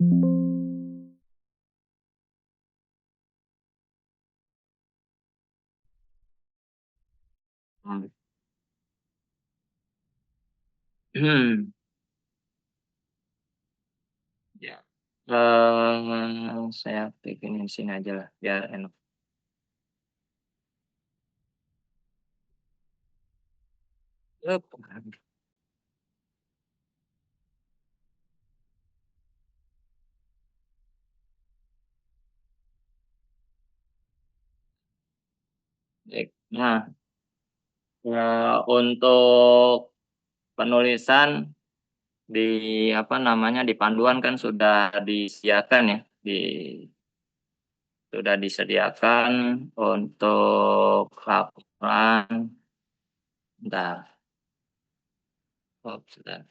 Ya. Saya bikin di sini aja lah, biar enak. Yep. Baik. Nah, untuk penulisan di apa namanya, di panduan kan sudah disediakan ya, sudah disediakan untuk laporan. Bentar, oh sebentar.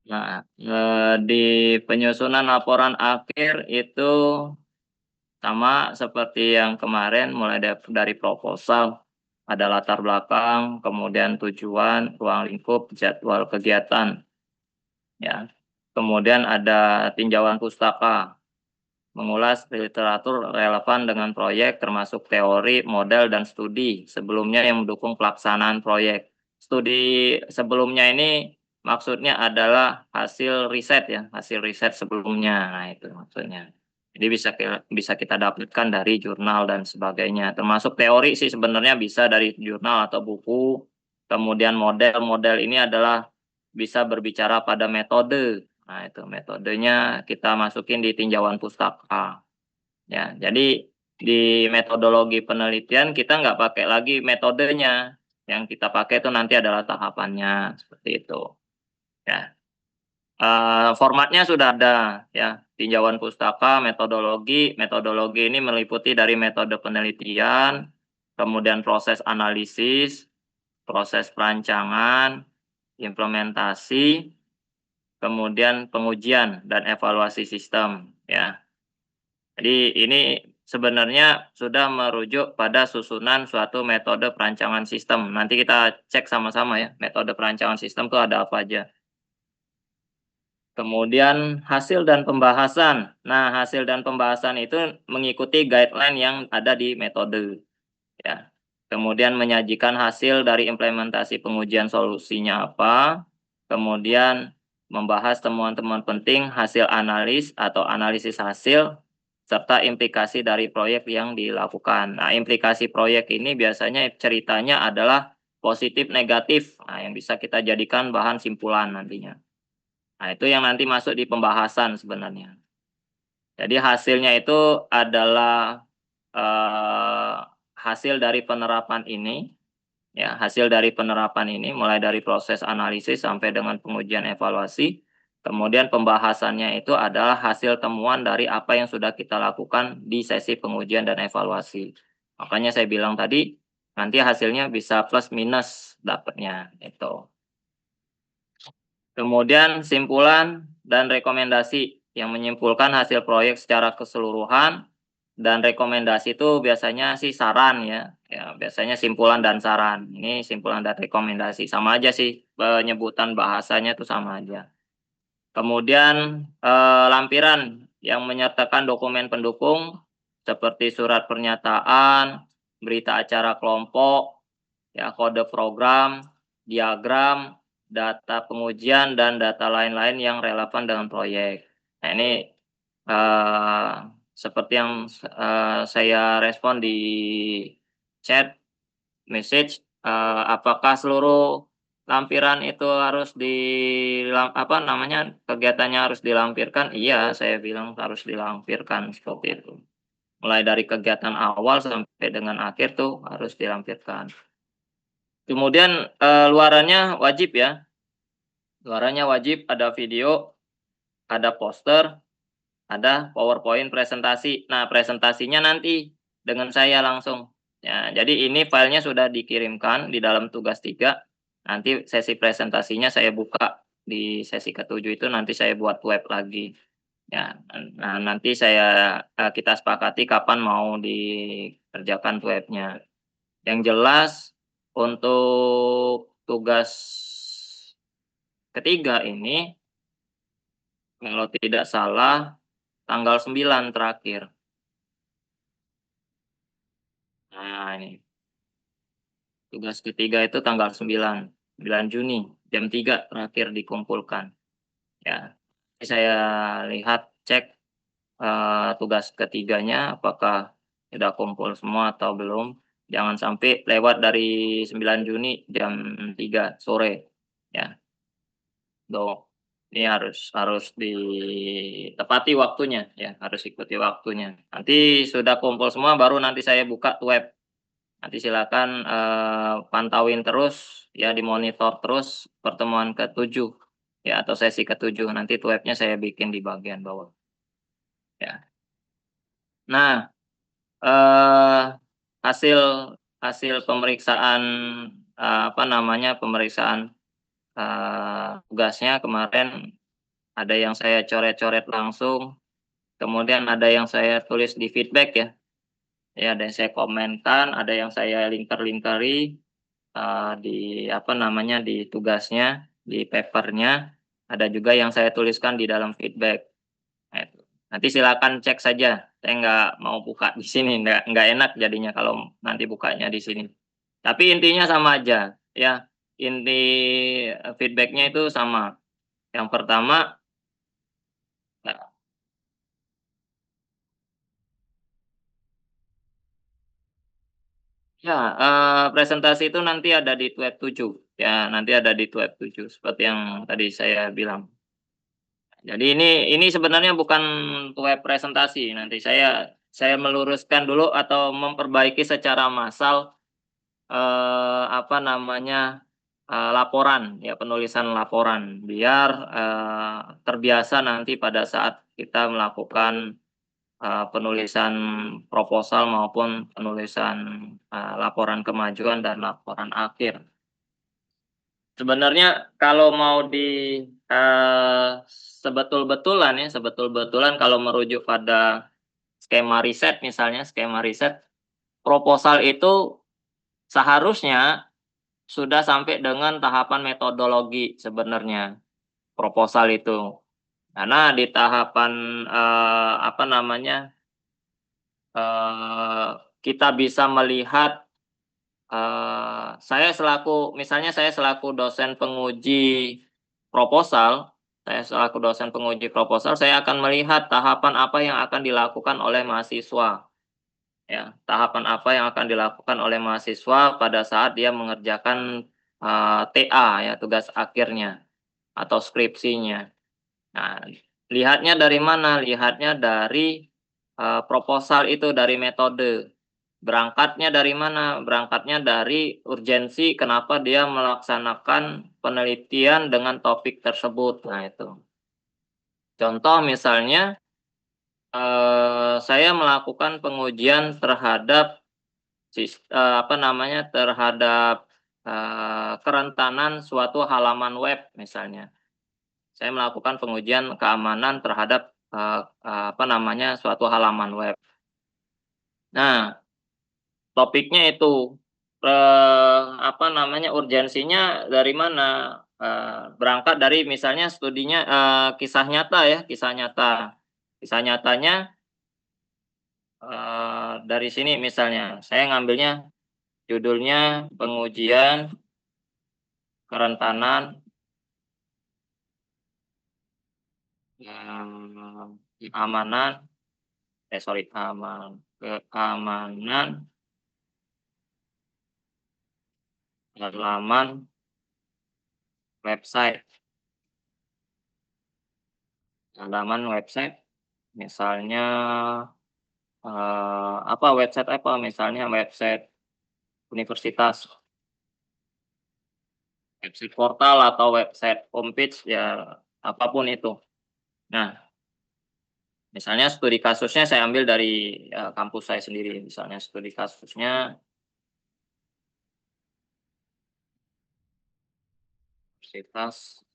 Nah, di penyusunan laporan akhir itu sama seperti yang kemarin, mulai dari proposal, ada latar belakang, kemudian tujuan, ruang lingkup, jadwal kegiatan, ya. Kemudian ada tinjauan pustaka, mengulas literatur relevan dengan proyek termasuk teori, model, dan studi sebelumnya yang mendukung pelaksanaan proyek. Studi sebelumnya ini maksudnya adalah hasil riset ya, hasil riset sebelumnya. Nah, itu maksudnya. Jadi bisa kita dapatkan dari jurnal dan sebagainya. Termasuk teori sih sebenarnya bisa dari jurnal atau buku. Kemudian model-model ini adalah bisa berbicara pada metode. Nah, itu metodenya kita masukin di tinjauan pustaka. Ya, jadi di metodologi penelitian kita nggak pakai lagi metodenya. Yang kita pakai itu nanti adalah tahapannya, seperti itu. Ya, formatnya sudah ada ya, tinjauan pustaka, metodologi. Metodologi ini meliputi dari metode penelitian, kemudian proses analisis, proses perancangan, implementasi, kemudian pengujian dan evaluasi sistem, ya. Jadi ini sebenarnya sudah merujuk pada susunan suatu metode perancangan sistem. Nanti kita cek sama-sama ya, metode perancangan sistem itu ada apa aja. Kemudian hasil dan pembahasan. Nah, hasil dan pembahasan itu mengikuti guideline yang ada di metode, ya. Kemudian menyajikan hasil dari implementasi pengujian solusinya apa, kemudian membahas temuan-temuan penting, hasil analis atau analisis hasil, serta implikasi dari proyek yang dilakukan. Nah, implikasi proyek ini biasanya ceritanya adalah positif negatif, nah, yang bisa kita jadikan bahan simpulan nantinya. Nah, itu yang nanti masuk di pembahasan sebenarnya. Jadi hasilnya itu adalah eh, hasil dari penerapan ini, ya, hasil dari penerapan ini mulai dari proses analisis sampai dengan pengujian evaluasi. Kemudian pembahasannya itu adalah hasil temuan dari apa yang sudah kita lakukan di sesi pengujian dan evaluasi. Makanya saya bilang tadi, nanti hasilnya bisa plus minus dapatnya itu. Kemudian simpulan dan rekomendasi yang menyimpulkan hasil proyek secara keseluruhan, dan rekomendasi itu biasanya sih saran ya, ya biasanya simpulan dan saran. Ini simpulan dan rekomendasi sama aja sih, penyebutan bahasanya tuh sama aja. Kemudian lampiran yang menyertakan dokumen pendukung seperti surat pernyataan, berita acara kelompok, ya, kode program, diagram, data pengujian, dan data lain-lain yang relevan dengan proyek. Nah, ini eh, seperti yang saya respon di chat message, apakah seluruh lampiran itu harus apa namanya, kegiatannya harus dilampirkan? Iya, saya bilang harus dilampirkan, seperti itu. Mulai dari kegiatan awal sampai dengan akhir tuh harus dilampirkan. Kemudian, luarannya wajib ya, luarannya wajib ada video, ada poster, ada PowerPoint presentasi. Nah, presentasinya nanti dengan saya langsung. Ya, jadi ini filenya sudah dikirimkan di dalam tugas 3. Nanti sesi presentasinya saya buka di sesi ke-7 itu nanti saya buat web lagi. Ya, nah nanti kita sepakati kapan mau dikerjakan webnya. Yang jelas untuk tugas ketiga ini kalau tidak salah tanggal 9 terakhir. Nah ini, tugas ketiga itu tanggal 9 Juni, jam 3 terakhir dikumpulkan, ya. Saya lihat, cek, tugas ketiganya apakah sudah kumpul semua atau belum. Jangan sampai lewat dari 9 Juni jam 3 sore, ya. Dong, ini harus harus ditepati waktunya ya, harus ikuti waktunya. Nanti sudah kumpul semua baru nanti saya buka web. Nanti silakan, pantauin terus ya, dimonitor terus pertemuan ke-7 ya, atau sesi ke-7, nanti webnya saya bikin di bagian bawah, ya. Nah, eee, hasil hasil pemeriksaan, apa namanya, pemeriksaan, tugasnya kemarin ada yang saya coret-coret langsung, kemudian ada yang saya tulis di feedback ya, ya ada yang saya komenkan, ada yang saya lingkar-lingkari, di apa namanya, di tugasnya, di paper-nya, ada juga yang saya tuliskan di dalam feedback. Nah itu, nanti silakan cek saja, saya nggak mau buka di sini, nggak enak jadinya kalau nanti bukanya di sini. Tapi intinya sama aja, ya, inti, feedback-nya itu sama. Yang pertama, ya, presentasi itu nanti ada di Tab 7, ya nanti ada di Tab 7 seperti yang tadi saya bilang. Jadi ini sebenarnya bukan web presentasi, nanti saya meluruskan dulu atau memperbaiki secara massal, apa namanya, laporan, ya penulisan laporan biar, terbiasa nanti pada saat kita melakukan, penulisan proposal maupun penulisan, laporan kemajuan dan laporan akhir. Sebenarnya kalau mau sebetul-betulan ya, sebetul-betulan kalau merujuk pada skema riset misalnya, skema riset, proposal itu seharusnya sudah sampai dengan tahapan metodologi sebenarnya, proposal itu. Karena di tahapan, apa namanya, eee, kita bisa melihat, saya selaku dosen penguji proposal, saya akan melihat tahapan apa yang akan dilakukan oleh mahasiswa, ya. Tahapan apa yang akan dilakukan oleh mahasiswa pada saat dia mengerjakan, TA ya, tugas akhirnya atau skripsinya. Nah, lihatnya dari mana? Lihatnya dari, proposal itu, dari metode. Berangkatnya dari mana? Berangkatnya dari urgensi kenapa dia melaksanakan penelitian dengan topik tersebut. Nah itu. Contoh misalnya, saya melakukan pengujian terhadap apa namanya, terhadap, kerentanan suatu halaman web misalnya. Saya melakukan pengujian keamanan terhadap, apa namanya, suatu halaman web. Nah, topiknya itu, apa namanya, urgensinya dari mana? Berangkat dari misalnya studinya, kisah nyata ya, kisah nyata. Kisah nyatanya, dari sini misalnya, saya ngambilnya judulnya pengujian kerentanan, keamanan, sorry, keamanan halaman website. Halaman website misalnya, website apa, misalnya website universitas, website portal atau website homepage ya, apapun itu. Nah, misalnya studi kasusnya saya ambil dari, kampus saya sendiri, misalnya studi kasusnya Universitas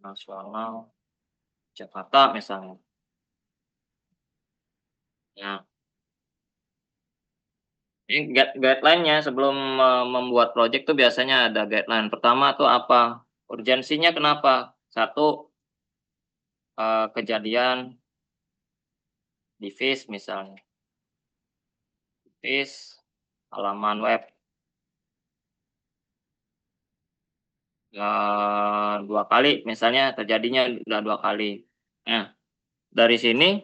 Nasional Jakarta misalnya. Nah, ini guideline-nya sebelum, membuat project tuh biasanya ada guideline. Pertama tuh apa, urgensinya kenapa? Satu, kejadian di FIS misalnya, FIS, halaman web, 2 kali misalnya terjadinya udah 2 kali. Nah, dari sini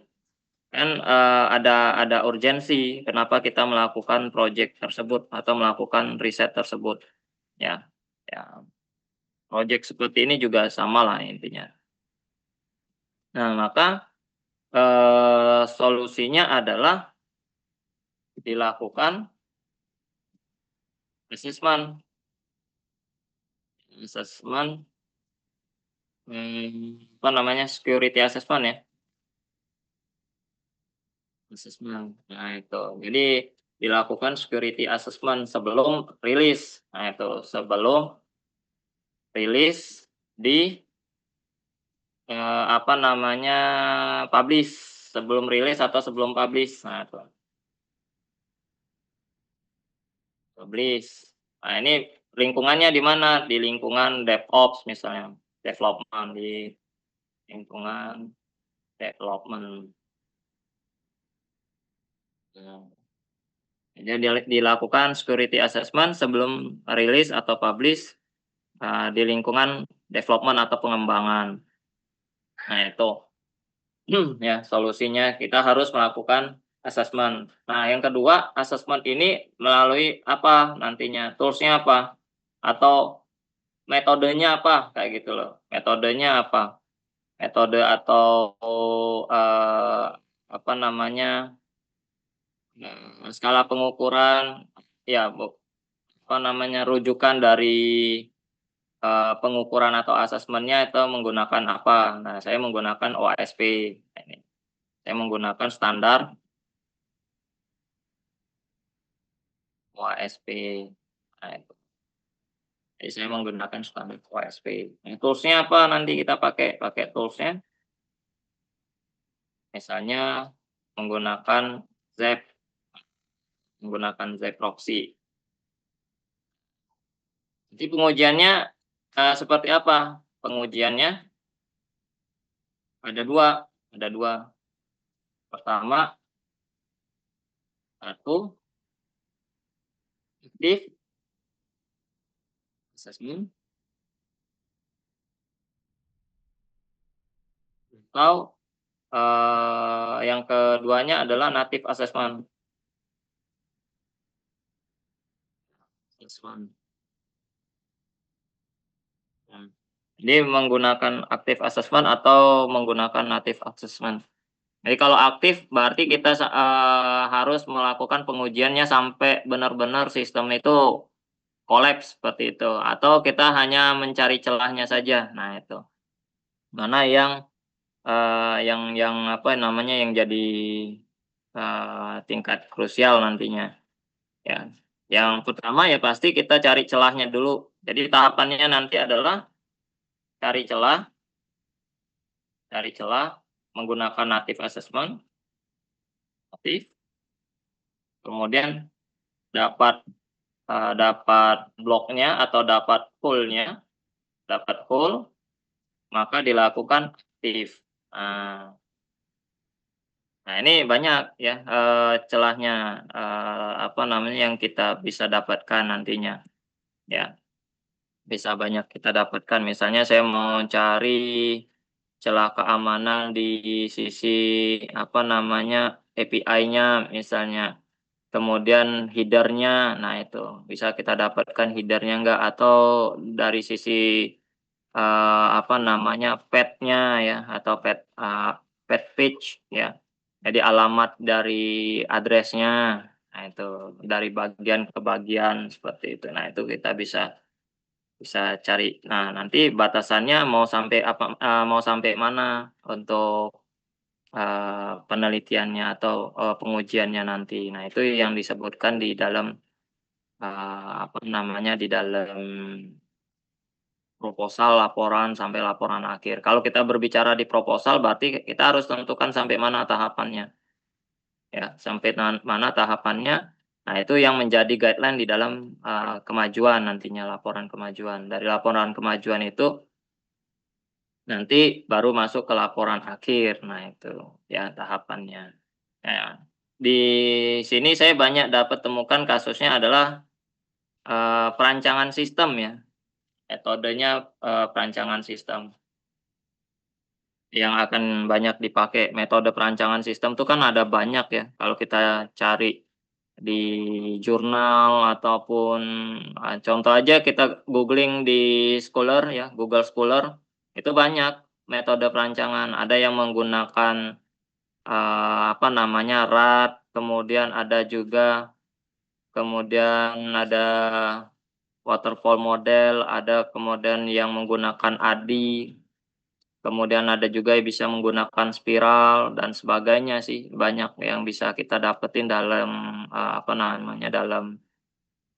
kan, ada urgensi kenapa kita melakukan project tersebut atau melakukan riset tersebut, ya. Ya, project seperti ini juga samalah intinya. Nah, maka, solusinya adalah dilakukan assessment assessment, apa namanya, security assessment ya, assessment. Nah itu, jadi dilakukan security assessment sebelum rilis. Nah itu, sebelum rilis di, apa namanya, publish, sebelum rilis atau sebelum publish. Nah itu, publish. Nah ini lingkungannya di mana? Di lingkungan DevOps misalnya, development, di lingkungan development. Nah, jadi dilakukan security assessment sebelum rilis atau publish, di lingkungan development atau pengembangan. Nah itu, ya solusinya kita harus melakukan assessment. Nah yang kedua, assessment ini melalui apa nantinya, tools-nya apa, atau metodenya apa, kayak gitu loh. Metodenya apa, metode atau, apa namanya, skala pengukuran, ya apa namanya, rujukan dari, pengukuran atau asesmennya itu menggunakan apa. Nah, saya menggunakan OASP, nah ini, saya menggunakan standar OASP. Nah itu, jadi saya menggunakan standar OASP. Nah, tools-nya apa nanti kita pakai? Pakai tools-nya misalnya menggunakan ZEP, menggunakan ZEP Proxy. Jadi pengujiannya, seperti apa? Pengujiannya ada dua. Pertama, satu, active assessment, atau, yang keduanya adalah native assessment. Assessment. Mmm. Jadi menggunakan active assessment atau menggunakan native assessment. Jadi kalau aktif berarti kita harus melakukan pengujiannya sampai benar-benar sistem itu kolaps seperti itu, atau kita hanya mencari celahnya saja. Nah itu, mana yang apa namanya, yang jadi, tingkat krusial nantinya, ya. Yang pertama ya pasti kita cari celahnya dulu. Jadi tahapannya nanti adalah cari celah cari celah menggunakan native assessment, native, kemudian dapat, dapat bloknya atau dapat full, maka dilakukan aktif. Nah nah ini banyak ya, celahnya, apa namanya, yang kita bisa dapatkan nantinya, ya. Bisa banyak kita dapatkan, misalnya saya mau cari celah keamanan di sisi, apa namanya, API-nya misalnya, kemudian header-nya, nah itu bisa kita dapatkan header-nya enggak, atau dari sisi, apa namanya, path-nya ya, atau path page ya. Jadi alamat dari address-nya, nah itu dari bagian ke bagian seperti itu. Nah itu kita bisa bisa cari. Nah nanti batasannya mau sampai mana untuk, penelitiannya atau, pengujiannya nanti. Nah itu yang disebutkan di dalam, apa namanya, di dalam proposal, laporan, sampai laporan akhir. Kalau kita berbicara di proposal berarti kita harus tentukan sampai mana tahapannya, ya, sampai mana tahapannya. Nah itu yang menjadi guideline di dalam, kemajuan nantinya, laporan kemajuan. Dari laporan kemajuan itu nanti baru masuk ke laporan akhir. Nah itu, ya tahapannya. Nah, di sini saya banyak dapat temukan kasusnya adalah, perancangan sistem ya, metodenya, perancangan sistem. Yang akan banyak dipakai metode perancangan sistem tuh kan ada banyak ya, kalau kita cari di jurnal ataupun, contoh aja kita googling di Scholar ya, Google Scholar, itu banyak metode perancangan. Ada yang menggunakan, apa namanya, RAD, kemudian ada waterfall model, ada kemudian yang menggunakan ADI. Kemudian ada juga yang bisa menggunakan spiral dan sebagainya sih, banyak yang bisa kita dapetin dalam, apa namanya, dalam,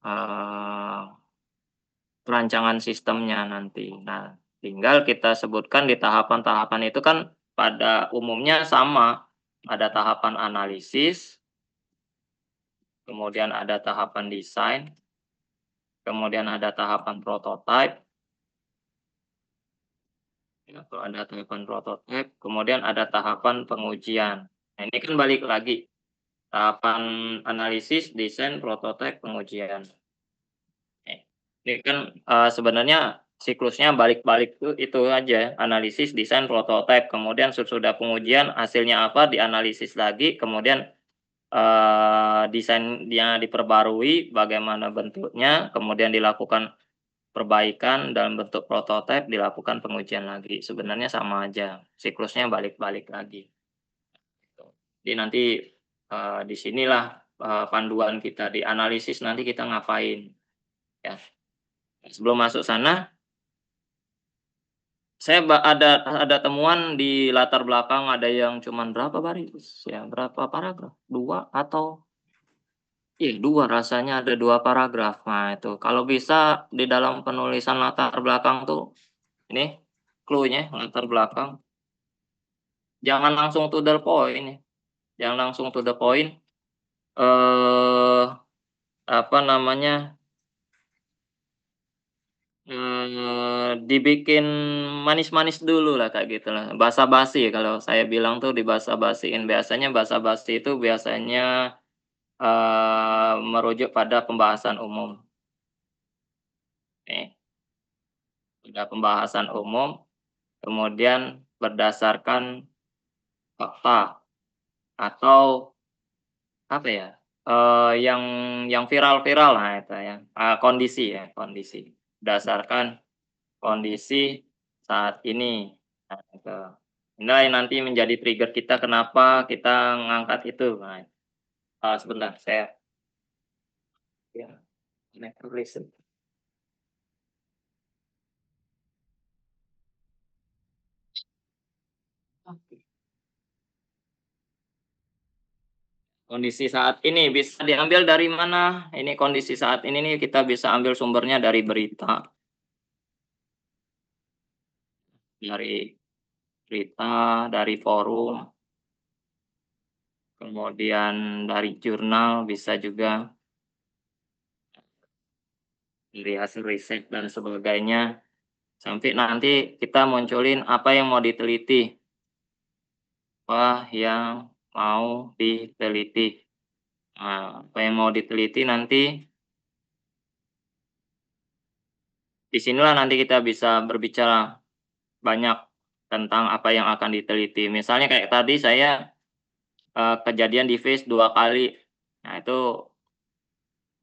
eee, perancangan sistemnya nanti. Nah, tinggal kita sebutkan di tahapan-tahapan itu kan pada umumnya sama, ada tahapan analisis, kemudian ada tahapan desain, kemudian ada tahapan prototype, ya, kalau ada tahapan prototype, kemudian ada tahapan pengujian. Nah, ini kan balik lagi, tahapan analisis, desain, prototipe, pengujian. Ini kan, sebenarnya siklusnya balik-balik tuh itu aja, analisis, desain, prototipe, kemudian sesudah pengujian hasilnya apa, dianalisis lagi, kemudian, desainnya diperbarui, bagaimana bentuknya, kemudian dilakukan perbaikan dalam bentuk prototipe, dilakukan pengujian lagi. Sebenarnya sama aja, siklusnya balik-balik lagi, gitu. Jadi nanti, di sinilah, panduan kita, di analisis nanti kita ngapain, ya. Sebelum masuk sana, saya ada temuan di latar belakang ada yang cuman berapa baris ya, berapa paragraf, 2 atau 2 rasanya ada 2 paragraf. Nah itu, kalau bisa di dalam penulisan latar belakang tuh, ini clue-nya latar belakang, jangan langsung to the point ya, jangan langsung to the point, eee, apa namanya, dibikin manis-manis dulu lah kayak gitu lah, basa-basi kalau saya bilang tuh dibasa-basiin. Biasanya basa-basi itu biasanya, merujuk pada pembahasan umum, nih. Udah pembahasan umum, kemudian berdasarkan fakta atau apa ya, yang viral-viral, nah itu ya, kondisi ya, kondisi. Berdasarkan kondisi saat ini. Nah, itu. Inilah yang nanti menjadi trigger kita kenapa kita ngangkat itu. Nah, sebentar saya ya, listen. Oke. Kondisi saat ini bisa diambil dari mana? Ini kondisi saat ini nih kita bisa ambil sumbernya dari berita, dari dari forum, kemudian dari jurnal bisa juga, dari hasil riset dan sebagainya, sampai nanti kita munculin apa yang mau diteliti. Apa yang mau diteliti. Nah, apa yang mau diteliti nanti, di sinilah nanti kita bisa berbicara banyak tentang apa yang akan diteliti. Misalnya kayak tadi saya, kejadian di Face 2 kali. Nah, itu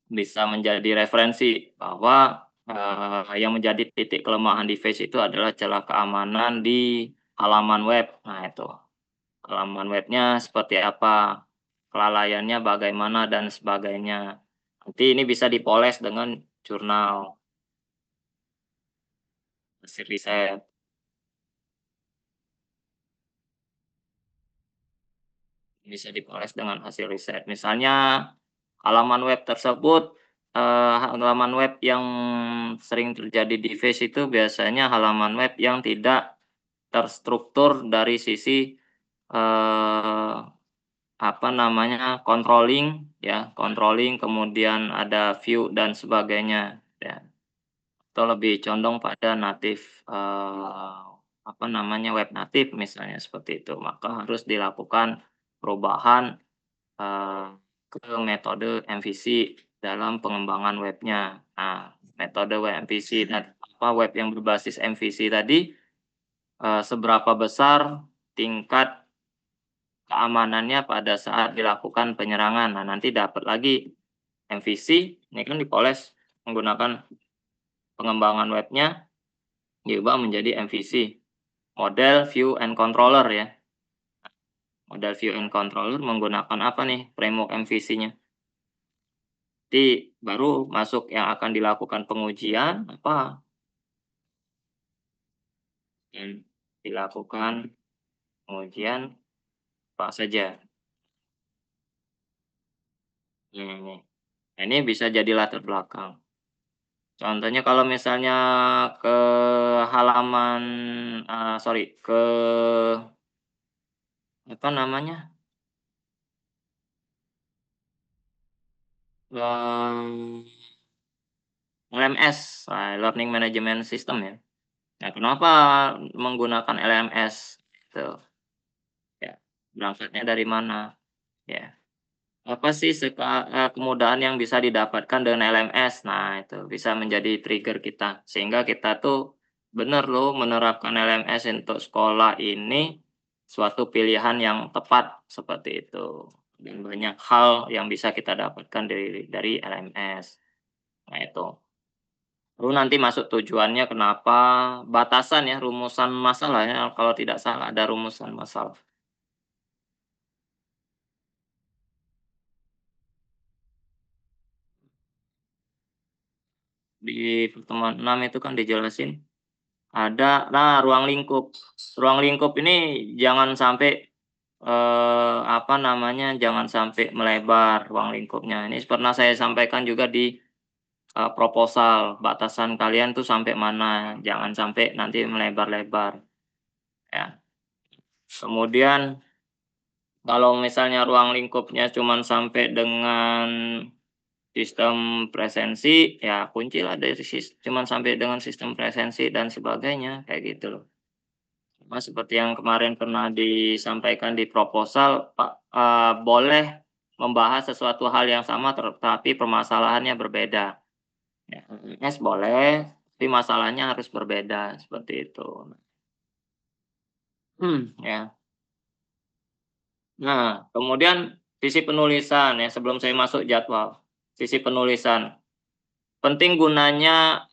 bisa menjadi referensi bahwa, yang menjadi titik kelemahan di Face itu adalah celah keamanan di halaman web. Nah, itu. Halaman webnya seperti apa, kelalaiannya bagaimana dan sebagainya. Nanti ini bisa dipoles dengan jurnal, hasil riset, bisa dipoles dengan hasil riset. Misalnya halaman web tersebut, halaman web yang sering terjadi di Face itu biasanya halaman web yang tidak terstruktur dari sisi, eee, apa namanya, controlling ya, controlling kemudian ada view dan sebagainya, ya. Atau lebih condong pada native, apa namanya, web natif misalnya seperti itu, maka harus dilakukan perubahan, eee, ke metode MVC dalam pengembangan webnya. Nah, metode web MVC dan web yang berbasis MVC tadi, seberapa besar tingkat keamanannya pada saat dilakukan penyerangan. Nah, nanti dapat lagi MVC, ini kan dipoles menggunakan pengembangan webnya, diubah menjadi MVC, model view and controller ya. Model view and controller menggunakan apa nih framework MVC-nya. Nanti baru masuk yang akan dilakukan pengujian dilakukan pengujian apa saja. Ini. Nah, ini bisa jadi latar belakang. Contohnya kalau misalnya ke halaman, ke apa namanya, eee, LMS, Learning Management System ya. Nah, kenapa menggunakan LMS gitu ya, berangkatnya dari mana ya, apa sih kemudahan yang bisa didapatkan dengan LMS. Nah, itu bisa menjadi trigger kita, sehingga kita tuh bener loh menerapkan LMS untuk sekolah ini suatu pilihan yang tepat, seperti itu. Dan banyak hal yang bisa kita dapatkan dari LMS. Nah itu. Lalu nanti masuk tujuannya kenapa, batasan ya, rumusan masalah ya, kalau tidak salah ada rumusan masalah. Di pertemuan 6 itu kan dijelasin ada, nah, ruang lingkup. Ruang lingkup ini jangan sampai, jangan sampai melebar ruang lingkupnya. Ini pernah saya sampaikan juga di, proposal, batasan kalian tuh sampai mana, jangan sampai nanti melebar-lebar, ya. Kemudian kalau misalnya ruang lingkupnya cuman sampai dengan sistem presensi, ya kuncilah dari cuman sampai dengan sistem presensi dan sebagainya, kayak gitu loh. Mas, seperti yang kemarin pernah disampaikan di proposal, boleh membahas sesuatu hal yang sama tetapi permasalahannya berbeda. Ya, yes boleh, tapi masalahnya harus berbeda, seperti itu. Ya. Nah, kemudian sisi penulisan ya, sebelum saya masuk jadwal. Sisi penulisan, penting gunanya,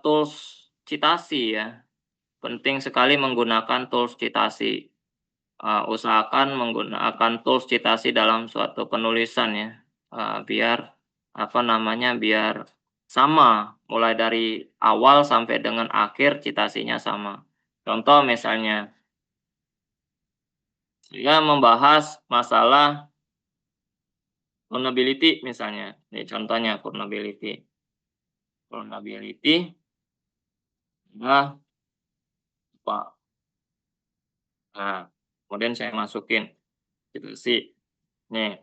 tools Citasi ya, penting sekali menggunakan tools Citasi. Usahakan menggunakan tools Citasi dalam suatu penulisan ya, biar biar sama, mulai dari awal sampai dengan akhir citasinya sama. Contoh misalnya, dia membahas masalah vulnerability misalnya, ini contohnya vulnerability adalah apa, nah, kemudian saya masukin citasi, nih,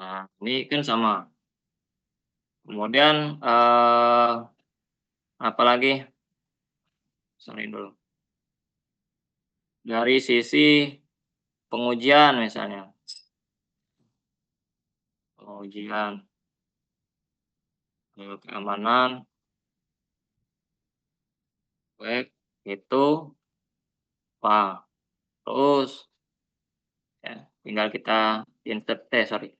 nah ini kan sama. Kemudian, apalagi, sorry dulu, dari sisi pengujian misalnya, pengujian, keamanan web itu apa, terus ya tinggal kita sorry,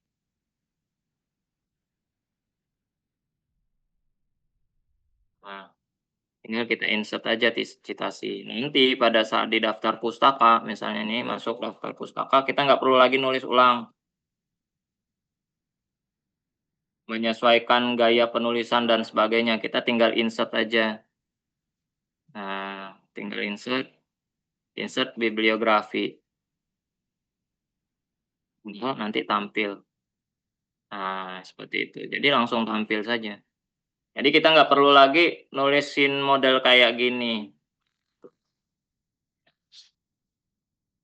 nah tinggal kita insert aja citasi. Nanti pada saat di daftar pustaka, misalnya nih masuk daftar pustaka, kita nggak perlu lagi nulis ulang, menyesuaikan gaya penulisan dan sebagainya, kita tinggal insert aja. Nah, tinggal insert bibliografi. Nanti tampil. Nah, seperti itu. Jadi langsung tampil saja. Jadi kita nggak perlu lagi nulisin model kayak gini.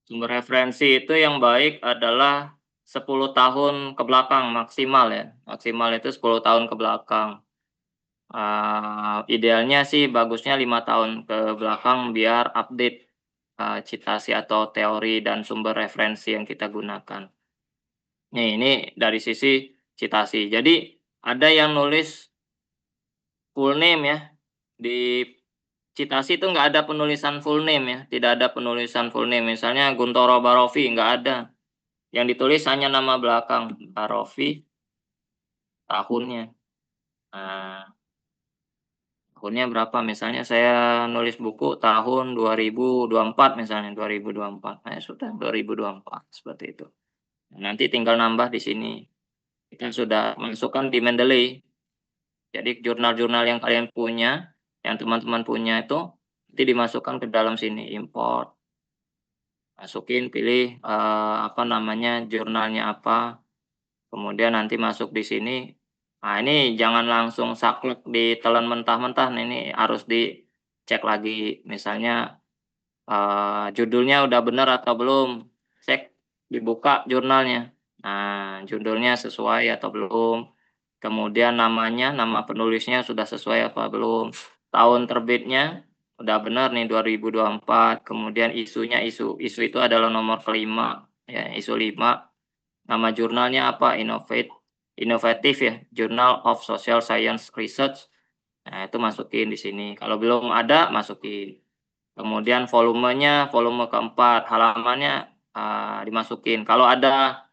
Sumber referensi itu yang baik adalah 10 tahun ke belakang maksimal ya. Maksimal itu 10 tahun ke belakang. Idealnya sih bagusnya 5 tahun ke belakang biar update, citasi atau teori dan sumber referensi yang kita gunakan. Nih, ini dari sisi citasi. Jadi ada yang nulis full name ya, di citasi itu nggak ada penulisan full name ya, tidak ada penulisan full name. Misalnya Guntoro Barofi, nggak ada. Yang ditulis hanya nama belakang, Barofi, tahunnya. Nah, tahunnya berapa, misalnya saya nulis buku tahun 2024 misalnya, 2024. Nah, ya sudah 2024, seperti itu. Nanti tinggal nambah di sini. Kita sudah masukkan di Mendeley. Jadi jurnal-jurnal yang kalian punya, yang teman-teman punya itu, nanti dimasukkan ke dalam sini, import, masukin, pilih, apa namanya, jurnalnya apa, kemudian nanti masuk di sini. Nah, ini jangan langsung saklek ditelan mentah-mentah, nah ini harus dicek lagi. Misalnya, judulnya udah benar atau belum, cek, dibuka jurnalnya. Nah, judulnya sesuai atau belum, kemudian namanya, nama penulisnya sudah sesuai apa belum, tahun terbitnya udah benar nih 2024, kemudian isunya, isu itu adalah nomor kelima ya, isu 5, nama jurnalnya apa, inovatif ya, Journal of Social Science Research. Nah, itu masukin di sini, kalau belum ada masukin. Kemudian volumenya, volume keempat, halamannya, dimasukin. Kalau ada,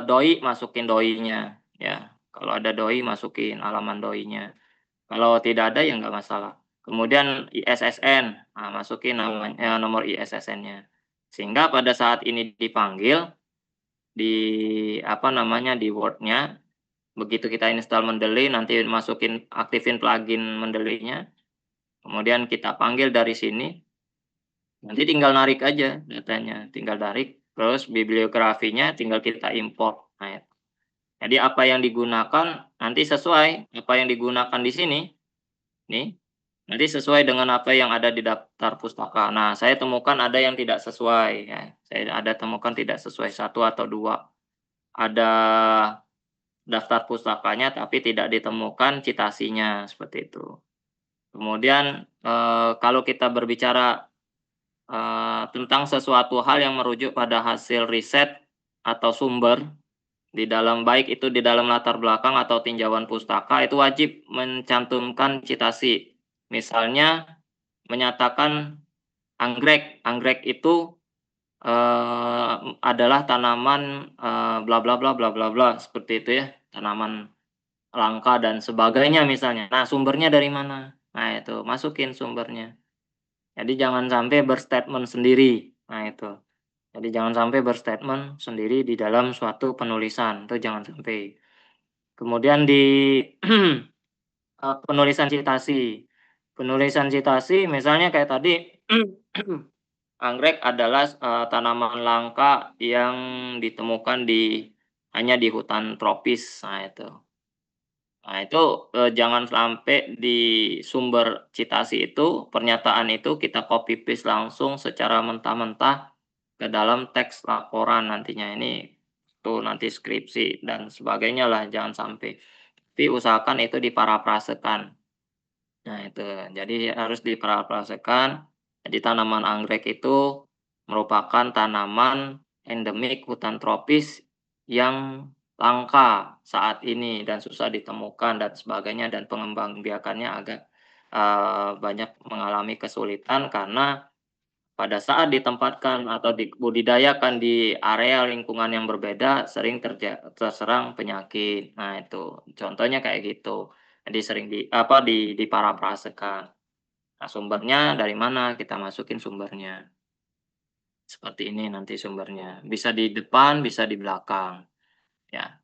doi, masukin doinya, ya. Kalau ada doi, masukin halaman doinya. Kalau tidak ada, ya nggak masalah. Kemudian ISSN, masukin namanya, nomor ISSN-nya. Sehingga pada saat ini dipanggil, di apa namanya, di Word-nya, begitu kita install Mendeley, nanti masukin, aktifin plugin Mendeley-nya, kemudian kita panggil dari sini. Nanti tinggal narik aja datanya, tinggal narik, terus bibliografinya tinggal kita import. Nah, jadi apa yang digunakan nanti sesuai, apa yang digunakan di sini, nih, nanti sesuai dengan apa yang ada di daftar pustaka. Nah, saya temukan ada yang tidak sesuai ya, saya ada temukan tidak sesuai satu atau 2. Ada daftar pustakanya tapi tidak ditemukan citasinya, seperti itu. Kemudian, kalau kita berbicara tentang sesuatu hal yang merujuk pada hasil riset atau sumber di dalam, baik itu di dalam latar belakang atau tinjauan pustaka, itu wajib mencantumkan citasi. Misalnya menyatakan anggrek itu, adalah tanaman, bla bla bla bla bla bla, seperti itu ya, tanaman langka dan sebagainya misalnya. Nah, sumbernya dari mana? Nah, itu masukin sumbernya. Jadi jangan sampai berstatement sendiri. Nah, itu. Jadi jangan sampai berstatement sendiri di dalam suatu penulisan, itu jangan sampai. Kemudian di penulisan citasi. Penulisan citasi misalnya kayak tadi, anggrek adalah, tanaman langka yang ditemukan hanya di hutan tropis. Nah, itu. Nah, itu, jangan sampai di sumber citasi itu, pernyataan itu kita copy paste langsung secara mentah-mentah ke dalam teks laporan nantinya. Ini tuh nanti skripsi dan sebagainya lah, jangan sampai. Tapi usahakan itu diparafrasekan. Nah, itu, jadi harus diparafrasekan. Jadi tanaman anggrek itu merupakan tanaman endemik hutan tropis yang langka saat ini dan susah ditemukan dan sebagainya, dan pengembangbiakannya agak, banyak mengalami kesulitan karena pada saat ditempatkan atau dibudidayakan di area lingkungan yang berbeda sering terserang penyakit. Nah, itu contohnya kayak gitu. Jadi sering diparafrasekan. Nah, sumbernya dari mana, kita masukin sumbernya. Seperti ini nanti sumbernya, bisa di depan, bisa di belakang, ya.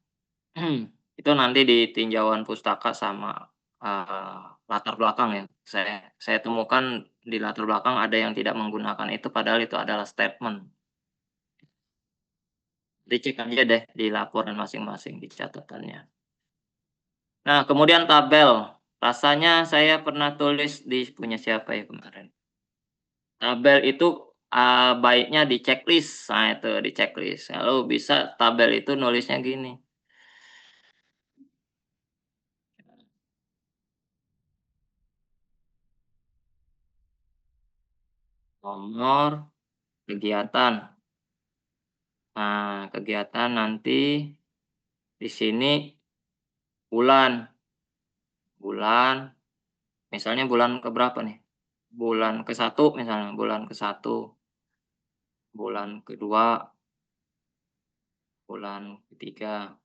Itu nanti di tinjauan pustaka sama, latar belakang ya. Saya temukan di latar belakang ada yang tidak menggunakan itu, padahal itu adalah statement. Dicek aja deh di laporan masing-masing, di catatannya. Nah, kemudian tabel. Rasanya saya pernah tulis di punya siapa ya kemarin. Tabel itu, baiknya di checklist. Nah, itu di checklist. Kalau bisa tabel itu nulisnya gini. nomor kegiatan. Nah, kegiatan nanti di sini bulan, bulan, misalnya bulan ke berapa nih? Bulan ke satu misalnya, bulan ke satu, bulan kedua, bulan ketiga.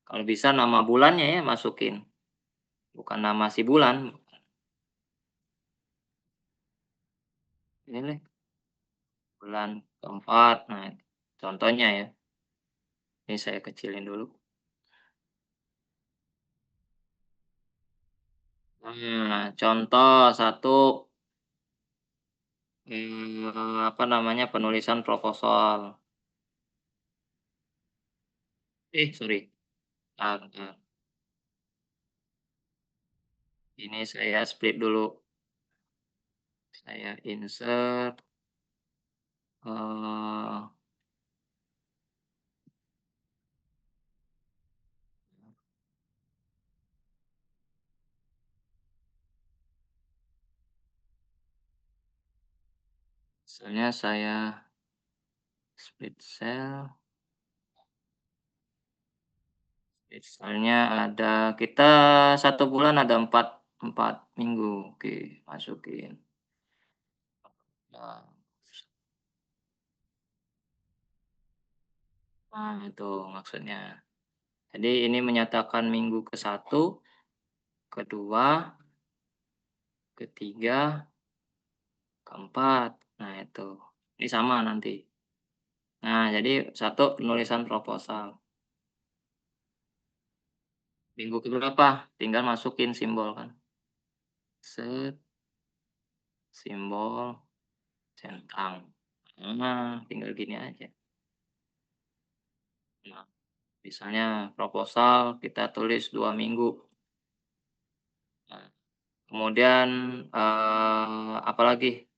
Kalau bisa nama bulannya ya masukin, bukan nama si bulan. Ini nih, bulan keempat. Nah, contohnya ya, ini saya kecilin dulu. Nah, contoh satu, apa namanya, penulisan proposal. Sorry, bentar, ini saya split dulu, saya insert, eee, misalnya saya split cell, misalnya ada kita satu bulan ada empat empat minggu, oke, masukin. Nah itu maksudnya. Jadi ini menyatakan minggu ke satu, kedua, ketiga, keempat. Nah itu, ini sama nanti. Nah jadi satu penulisan proposal. Minggu ke berapa? Tinggal masukin simbol kan. Set, simbol, centang. Nah, tinggal gini aja. Nah, misalnya proposal kita tulis 2 minggu. Nah, kemudian, apalagi,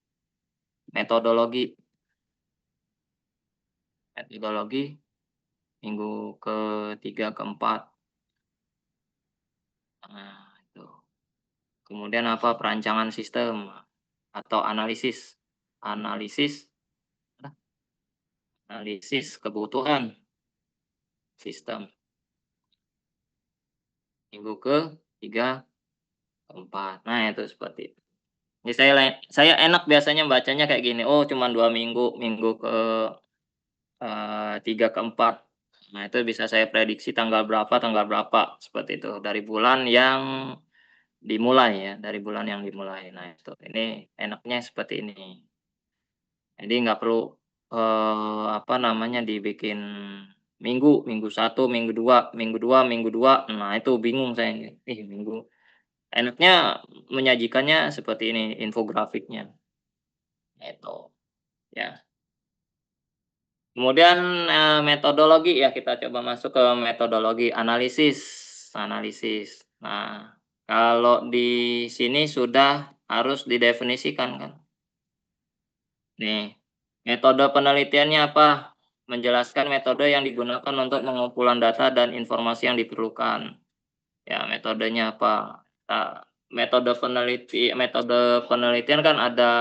metodologi. Metodologi minggu ke-3, ke-4. Nah, itu. Kemudian apa, perancangan sistem atau analisis. Analisis analisis kebutuhan sistem. Minggu ke-3, ke-4. Nah, itu seperti itu. Jadi saya enak biasanya bacanya kayak gini, oh cuma 2 minggu, minggu ke-3, ke-4. Nah, itu bisa saya prediksi tanggal berapa, seperti itu, dari bulan yang dimulai ya, dari bulan yang dimulai. Nah itu, ini enaknya seperti ini. Jadi nggak perlu, apa namanya, dibikin minggu 1, minggu 2, nah itu bingung saya, minggu enaknya menyajikannya seperti ini infografiknya, itu, ya. Kemudian, metodologi ya, kita coba masuk ke metodologi analisis analisis. Nah, kalau di sini sudah harus didefinisikan kan. Nih, metode penelitiannya apa? Menjelaskan metode yang digunakan untuk pengumpulan data dan informasi yang diperlukan. Ya, metodenya apa? Metode penelitian kan ada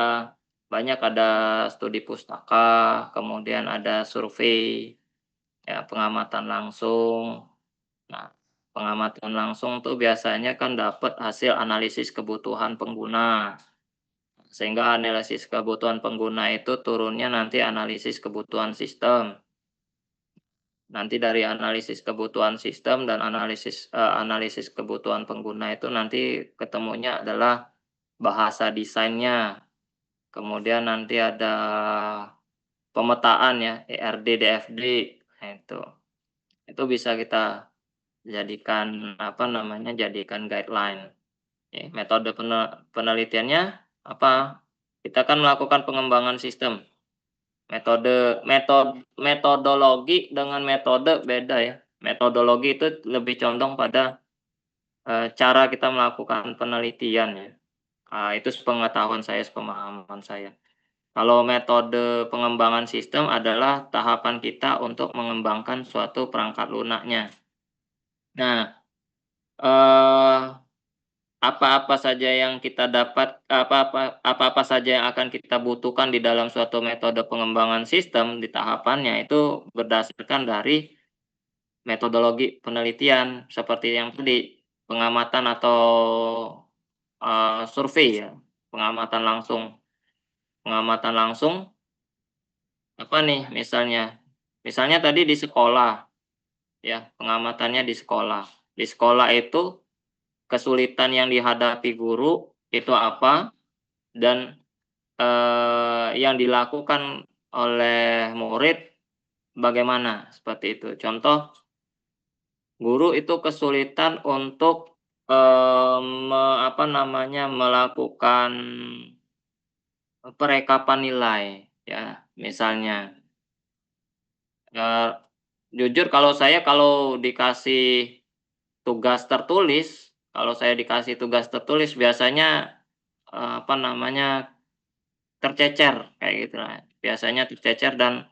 banyak, ada studi pustaka, kemudian ada survei, ya pengamatan langsung. Nah, pengamatan langsung tuh biasanya kan dapat hasil analisis kebutuhan pengguna. Sehingga analisis kebutuhan pengguna itu turunnya nanti analisis kebutuhan sistem. Nanti dari analisis kebutuhan sistem dan analisis kebutuhan pengguna itu nanti ketemunya adalah bahasa desainnya. Kemudian nanti ada pemetaan ya, ERD, DFD, nah itu. Itu bisa kita jadikan, apa namanya, jadikan guideline. Metode penelitiannya apa, kita kan melakukan pengembangan sistem. Metodologi dengan metode beda ya. Metodologi itu lebih condong pada, cara kita melakukan penelitian ya. Itu sepengetahuan saya, sepemahaman saya. Kalau metode pengembangan sistem adalah tahapan kita untuk mengembangkan suatu perangkat lunaknya. Nah, eee, apa-apa saja yang kita dapat apa-apa saja yang akan kita butuhkan di dalam suatu metode pengembangan sistem di tahapannya itu berdasarkan dari metodologi penelitian seperti yang tadi, pengamatan atau, survei ya, pengamatan langsung. Pengamatan langsung apa nih misalnya tadi di sekolah ya, pengamatannya di sekolah. Di sekolah itu kesulitan yang dihadapi guru itu apa dan, yang dilakukan oleh murid bagaimana, seperti itu. Contoh, guru itu kesulitan untuk, eee, me apa namanya, melakukan perekapan nilai ya, misalnya, eee, jujur kalau dikasih tugas tertulis, kalau saya dikasih tugas tertulis biasanya, apa namanya, tercecer kayak gitu lah. Biasanya tercecer dan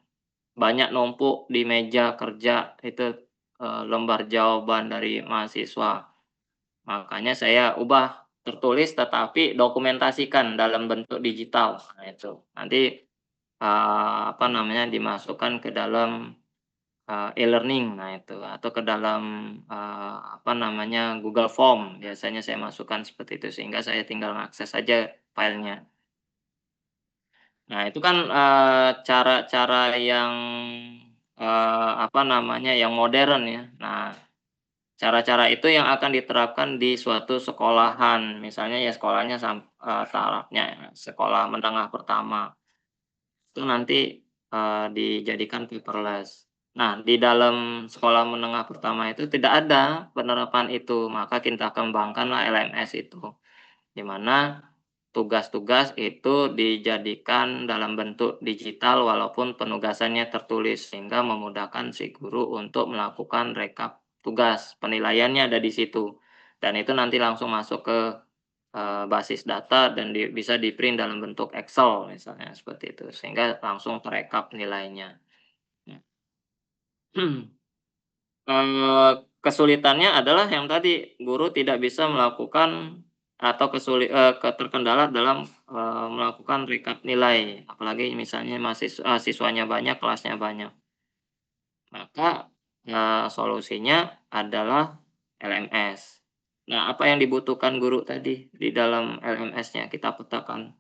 banyak numpuk di meja kerja itu, lembar jawaban dari mahasiswa. Makanya saya ubah tertulis tetapi dokumentasikan dalam bentuk digital. Nah itu, nanti, apa namanya, dimasukkan ke dalam, e-learning, nah itu, atau ke dalam, apa namanya, Google Form, biasanya saya masukkan seperti itu, sehingga saya tinggal mengakses saja filenya. Nah itu kan, cara-cara yang, apa namanya, yang modern ya. Nah, cara-cara itu yang akan diterapkan di suatu sekolahan, misalnya ya sekolahnya tarafnya ya, sekolah menengah pertama, itu nanti, dijadikan paperless. Nah, di dalam sekolah menengah pertama itu tidak ada penerapan itu, maka kita kembangkanlah LMS itu, di mana tugas-tugas itu dijadikan dalam bentuk digital walaupun penugasannya tertulis, sehingga memudahkan si guru untuk melakukan rekap tugas, penilaiannya ada di situ, dan itu nanti langsung masuk ke, basis data dan bisa di-print dalam bentuk Excel misalnya seperti itu, sehingga langsung terekap nilainya. Kesulitannya adalah yang tadi, guru tidak bisa melakukan atau terkendala dalam, melakukan rekap nilai, apalagi misalnya siswanya banyak, kelasnya banyak. Maka, solusinya adalah LMS. Nah, apa yang dibutuhkan guru tadi di dalam LMS-nya kita petakan,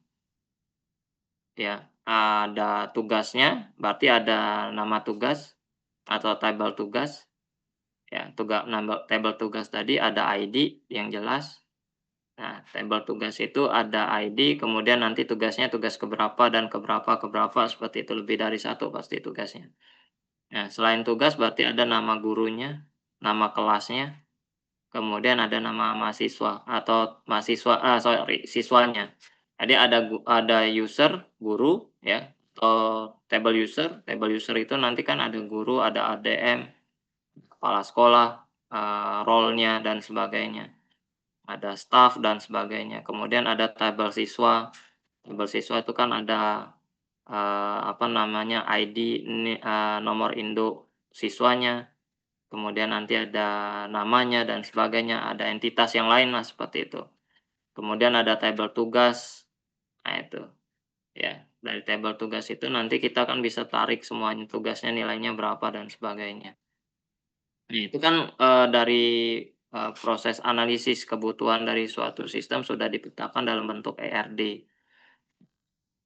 ya, ada tugasnya, berarti ada nama tugas atau tabel tugas. Ya, tabel tugas tadi ada ID yang jelas. Nah, tabel tugas itu ada ID, kemudian nanti tugasnya tugas keberapa dan keberapa seperti itu, lebih dari satu pasti tugasnya. Nah, selain tugas berarti ada nama gurunya, nama kelasnya, kemudian ada nama mahasiswa atau siswanya. Jadi ada user, guru ya, atau tabel user itu nanti kan ada guru, ada ADM, kepala sekolah, role-nya dan sebagainya, ada staf dan sebagainya. Kemudian ada tabel siswa itu kan ada, apa namanya, ID nomor induk siswanya, kemudian nanti ada namanya dan sebagainya, ada entitas yang lain lah seperti itu. Kemudian ada tabel tugas, nah itu, ya. Dari tabel tugas itu nanti kita kan bisa tarik semuanya tugasnya nilainya berapa dan sebagainya. Nah, itu kan, dari, proses analisis kebutuhan dari suatu sistem sudah dipetakan dalam bentuk ERD.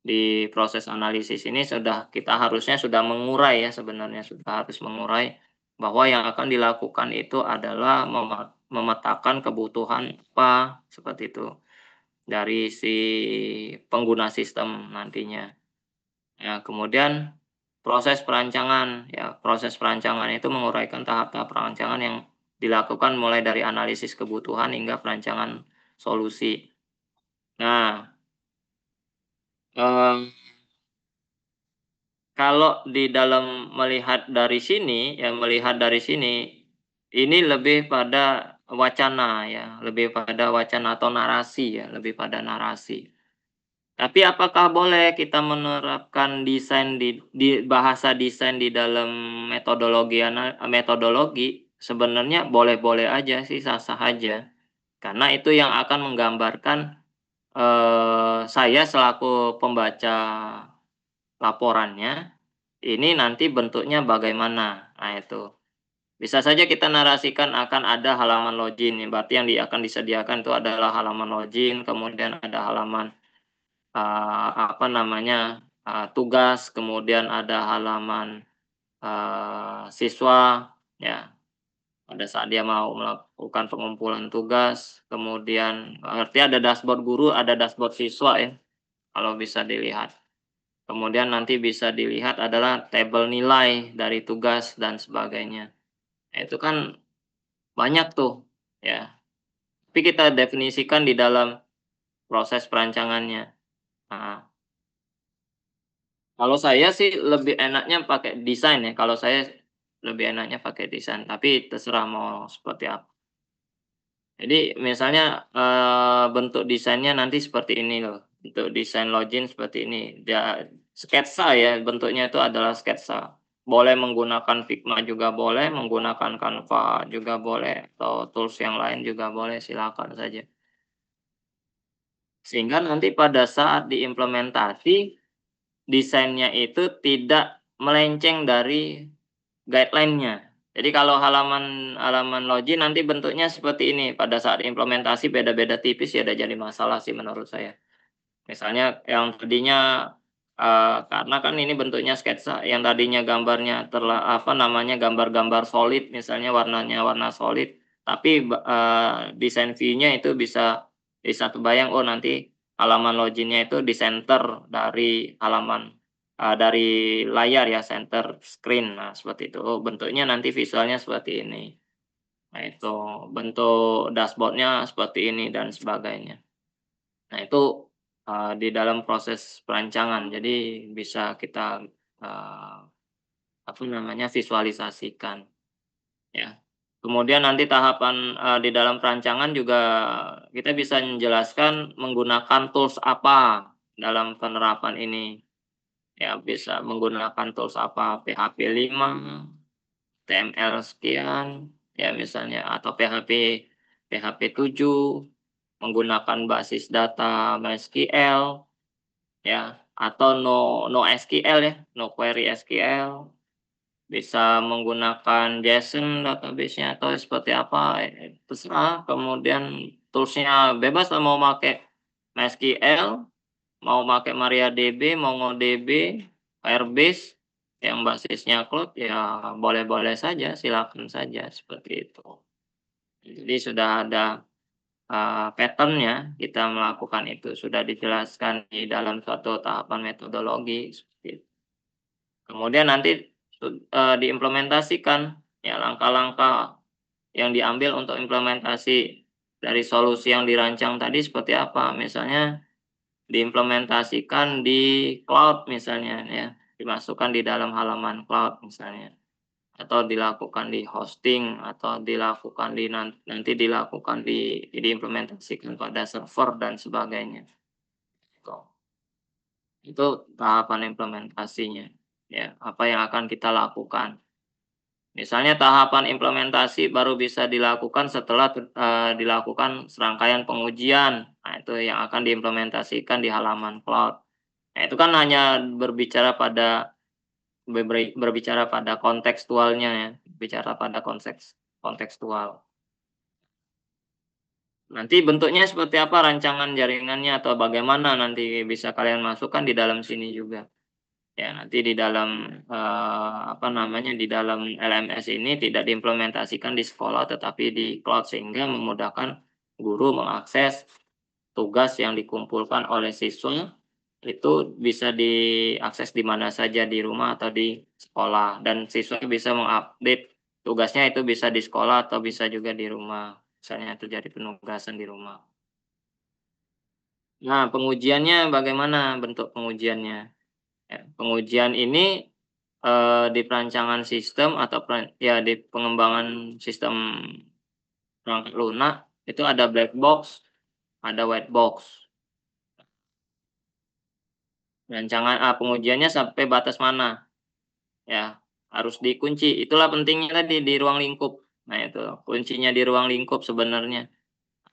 Di proses analisis ini kita harusnya sudah mengurai ya sebenarnya, sudah harus mengurai bahwa yang akan dilakukan itu adalah memetakan kebutuhan apa, seperti itu, dari si pengguna sistem nantinya. Ya, kemudian proses perancangan itu menguraikan tahap-tahap perancangan yang dilakukan mulai dari analisis kebutuhan hingga perancangan solusi. Nah, eee, kalau di dalam melihat dari sini, ini lebih pada wacana ya, lebih pada wacana atau narasi ya, lebih pada narasi. Tapi apakah boleh kita menerapkan desain di bahasa desain di dalam metodologi? Sebenarnya boleh-boleh aja sih, sah-sah aja. Karena itu yang akan menggambarkan, saya selaku pembaca laporannya, ini nanti bentuknya bagaimana. Nah itu. Bisa saja kita narasikan akan ada halaman login, berarti yang akan disediakan itu adalah halaman login, kemudian ada halaman, apa namanya, tugas, kemudian ada halaman, siswa, ya, pada saat dia mau melakukan pengumpulan tugas, kemudian berarti ada dashboard guru, ada dashboard siswa ya, kalau bisa dilihat. Kemudian nanti bisa dilihat adalah tabel nilai dari tugas dan sebagainya. Nah, itu kan banyak tuh, ya. Tapi kita definisikan di dalam proses perancangannya. Heeh. Kalau saya sih lebih enaknya pakai desain ya, kalau saya lebih enaknya pakai desain, tapi terserah mau seperti apa. Jadi misalnya, bentuk desainnya nanti seperti ini loh, bentuk desain login seperti ini, sketsa ya, bentuknya itu adalah sketsa. Boleh menggunakan Figma juga boleh, menggunakan Canva juga boleh, atau tools yang lain juga boleh, silakan saja. Sehingga nanti pada saat diimplementasi, desainnya itu tidak melenceng dari guideline-nya. Jadi kalau halaman halaman login nanti bentuknya seperti ini, pada saat implementasi beda-beda tipis ya udah jadi masalah sih menurut saya. Misalnya yang tadinya, karena kan ini bentuknya sketsa, yang tadinya gambarnya apa namanya, gambar-gambar solid misalnya warnanya warna solid, tapi desain view-nya itu bisa kebayang, oh nanti halaman login-nya itu di center dari halaman, dari layar ya, center screen. Nah seperti itu, oh bentuknya nanti visualnya seperti ini. Nah itu, bentuk dashboard-nya seperti ini dan sebagainya. Nah itu, di dalam proses perancangan, jadi bisa kita, eee, apa namanya, visualisasikan, ya. Kemudian nanti tahapan, di dalam perancangan juga kita bisa menjelaskan menggunakan tools apa dalam penerapan ini, ya bisa menggunakan tools apa, PHP 5, TML sekian, ya misalnya, atau PHP 7, menggunakan basis data MySQL. Ya, atau NoSQL ya, no query SQL, bisa menggunakan JSON database-nya atau seperti apa, terserah. Kemudian tools-nya bebas lah, mau pakai MySQL, mau pakai MariaDB, MongoDB, Firebase yang basisnya cloud, ya boleh-boleh saja, silakan saja, seperti itu. Jadi sudah ada pattern-nya kita melakukan itu, sudah dijelaskan di dalam suatu tahapan metodologi, seperti itu. Kemudian nanti diimplementasikan, ya langkah-langkah yang diambil untuk implementasi dari solusi yang dirancang tadi seperti apa. Misalnya diimplementasikan di cloud misalnya ya, dimasukkan di dalam halaman cloud misalnya. Atau dilakukan di hosting, atau dilakukan nanti dilakukan diimplementasikan pada server dan sebagainya, gitu. Itu tahapan implementasinya, ya, apa yang akan kita lakukan. Misalnya tahapan implementasi baru bisa dilakukan setelah dilakukan serangkaian pengujian. Nah, itu yang akan diimplementasikan di halaman cloud. Nah, itu kan hanya berbicara pada berbicara pada kontekstualnya ya, bicara pada kontekstual. Nanti bentuknya seperti apa rancangan jaringannya atau bagaimana nanti bisa kalian masukkan di dalam sini juga. Ya nanti di dalam, apa namanya, di dalam LMS ini tidak diimplementasikan di sekolah tetapi di cloud sehingga memudahkan guru mengakses tugas yang dikumpulkan oleh siswa itu bisa diakses di mana saja di rumah atau di sekolah, dan siswa bisa mengupdate tugasnya itu bisa di sekolah atau bisa juga di rumah, misalnya itu jadi penugasan di rumah. Nah, pengujiannya bagaimana bentuk pengujiannya? Ya, pengujian ini, di perancangan sistem atau ya di pengembangan sistem perangkat lunak itu ada black box, ada white box. Rancangan pengujiannya sampai batas mana? Ya, harus dikunci, itulah pentingnya tadi di ruang lingkup. Nah itu, kuncinya di ruang lingkup sebenarnya.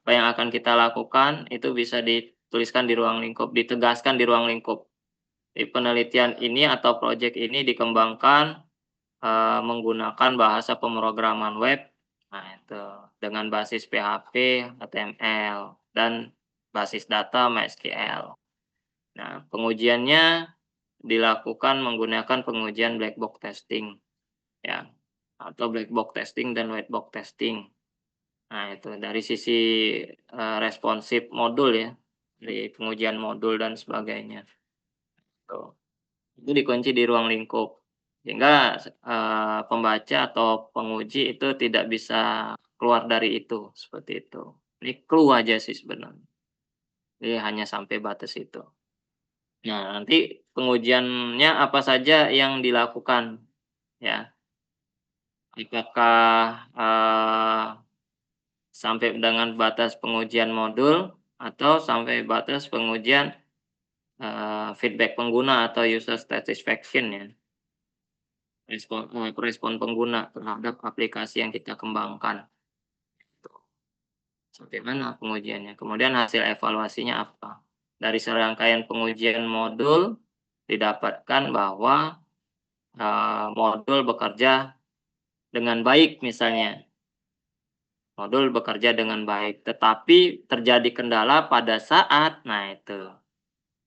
apa yang akan kita lakukan itu bisa dituliskan di ruang lingkup, ditegaskan di ruang lingkup. Di penelitian ini atau proyek ini dikembangkan, menggunakan bahasa pemrograman web, nah itu, dengan basis PHP, HTML, dan basis data MySQL. Nah, pengujiannya dilakukan menggunakan pengujian black box testing, ya, atau black box testing dan white box testing. Nah, itu dari sisi, responsif modul ya, dari pengujian modul dan sebagainya, tuh. Itu dikunci di ruang lingkup, sehingga, pembaca atau penguji itu tidak bisa keluar dari itu, seperti itu. Ini clue aja sih sebenarnya, jadi hanya sampai batas itu. Nah, nanti pengujiannya apa saja yang dilakukan, ya. Apakah, sampai dengan batas pengujian modul atau sampai batas pengujian, feedback pengguna atau user satisfaction ya, respon pengguna terhadap aplikasi yang kita kembangkan, gitu. Sampai mana pengujiannya, kemudian hasil evaluasinya apa. Dari serangkaian pengujian modul didapatkan bahwa, modul bekerja dengan baik misalnya. Modul bekerja dengan baik, tetapi terjadi kendala pada saat nah itu.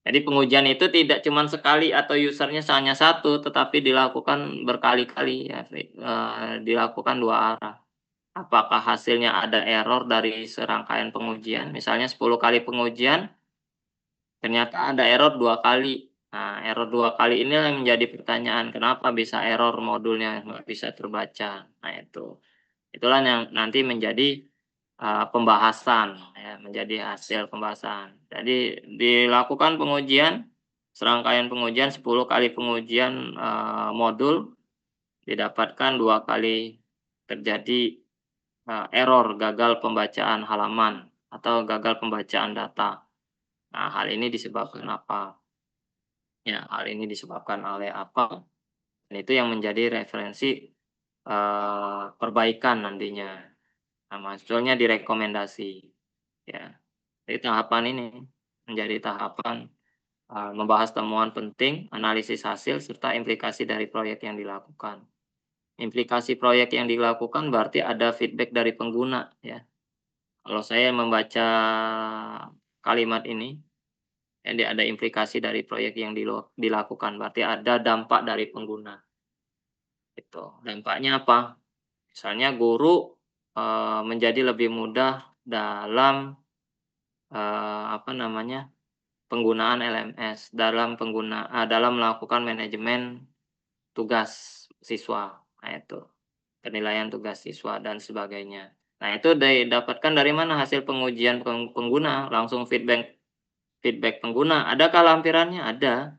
Jadi pengujian itu tidak cuma sekali atau usernya hanya satu, tetapi dilakukan berkali-kali ya, dilakukan 2 arah. Apakah hasilnya ada error dari serangkaian pengujian, misalnya 10 kali pengujian, ternyata ada error 2 kali. Nah, error 2 kali ini yang menjadi pertanyaan, kenapa bisa error modulnya nggak bisa terbaca. Nah itu. Itulah yang nanti menjadi, pembahasan ya, menjadi hasil pembahasan. Jadi dilakukan pengujian, serangkaian pengujian 10 kali pengujian, modul, didapatkan 2 kali terjadi, error gagal pembacaan halaman atau gagal pembacaan data. Nah, hal ini disebabkan apa? Ya, hal ini disebabkan oleh apa, dan itu yang menjadi referensi, perbaikan nantinya. Nah, munculnya direkomendasi, ya. Jadi tahapan ini menjadi tahapan, membahas temuan penting, analisis hasil, serta implikasi dari proyek yang dilakukan. Implikasi proyek yang dilakukan berarti ada feedback dari pengguna, ya. Kalau saya membaca kalimat ini, jadi ada implikasi dari proyek yang dilakukan, berarti ada dampak dari pengguna, gitu. Dampaknya apa? Misalnya guru, menjadi lebih mudah dalam, apa namanya, penggunaan LMS, dalam melakukan manajemen tugas siswa. Nah itu, penilaian tugas siswa dan sebagainya. Nah itu didapatkan dari mana hasil pengujian pengguna, langsung feedback feedback pengguna. Adakah lampirannya? Ada,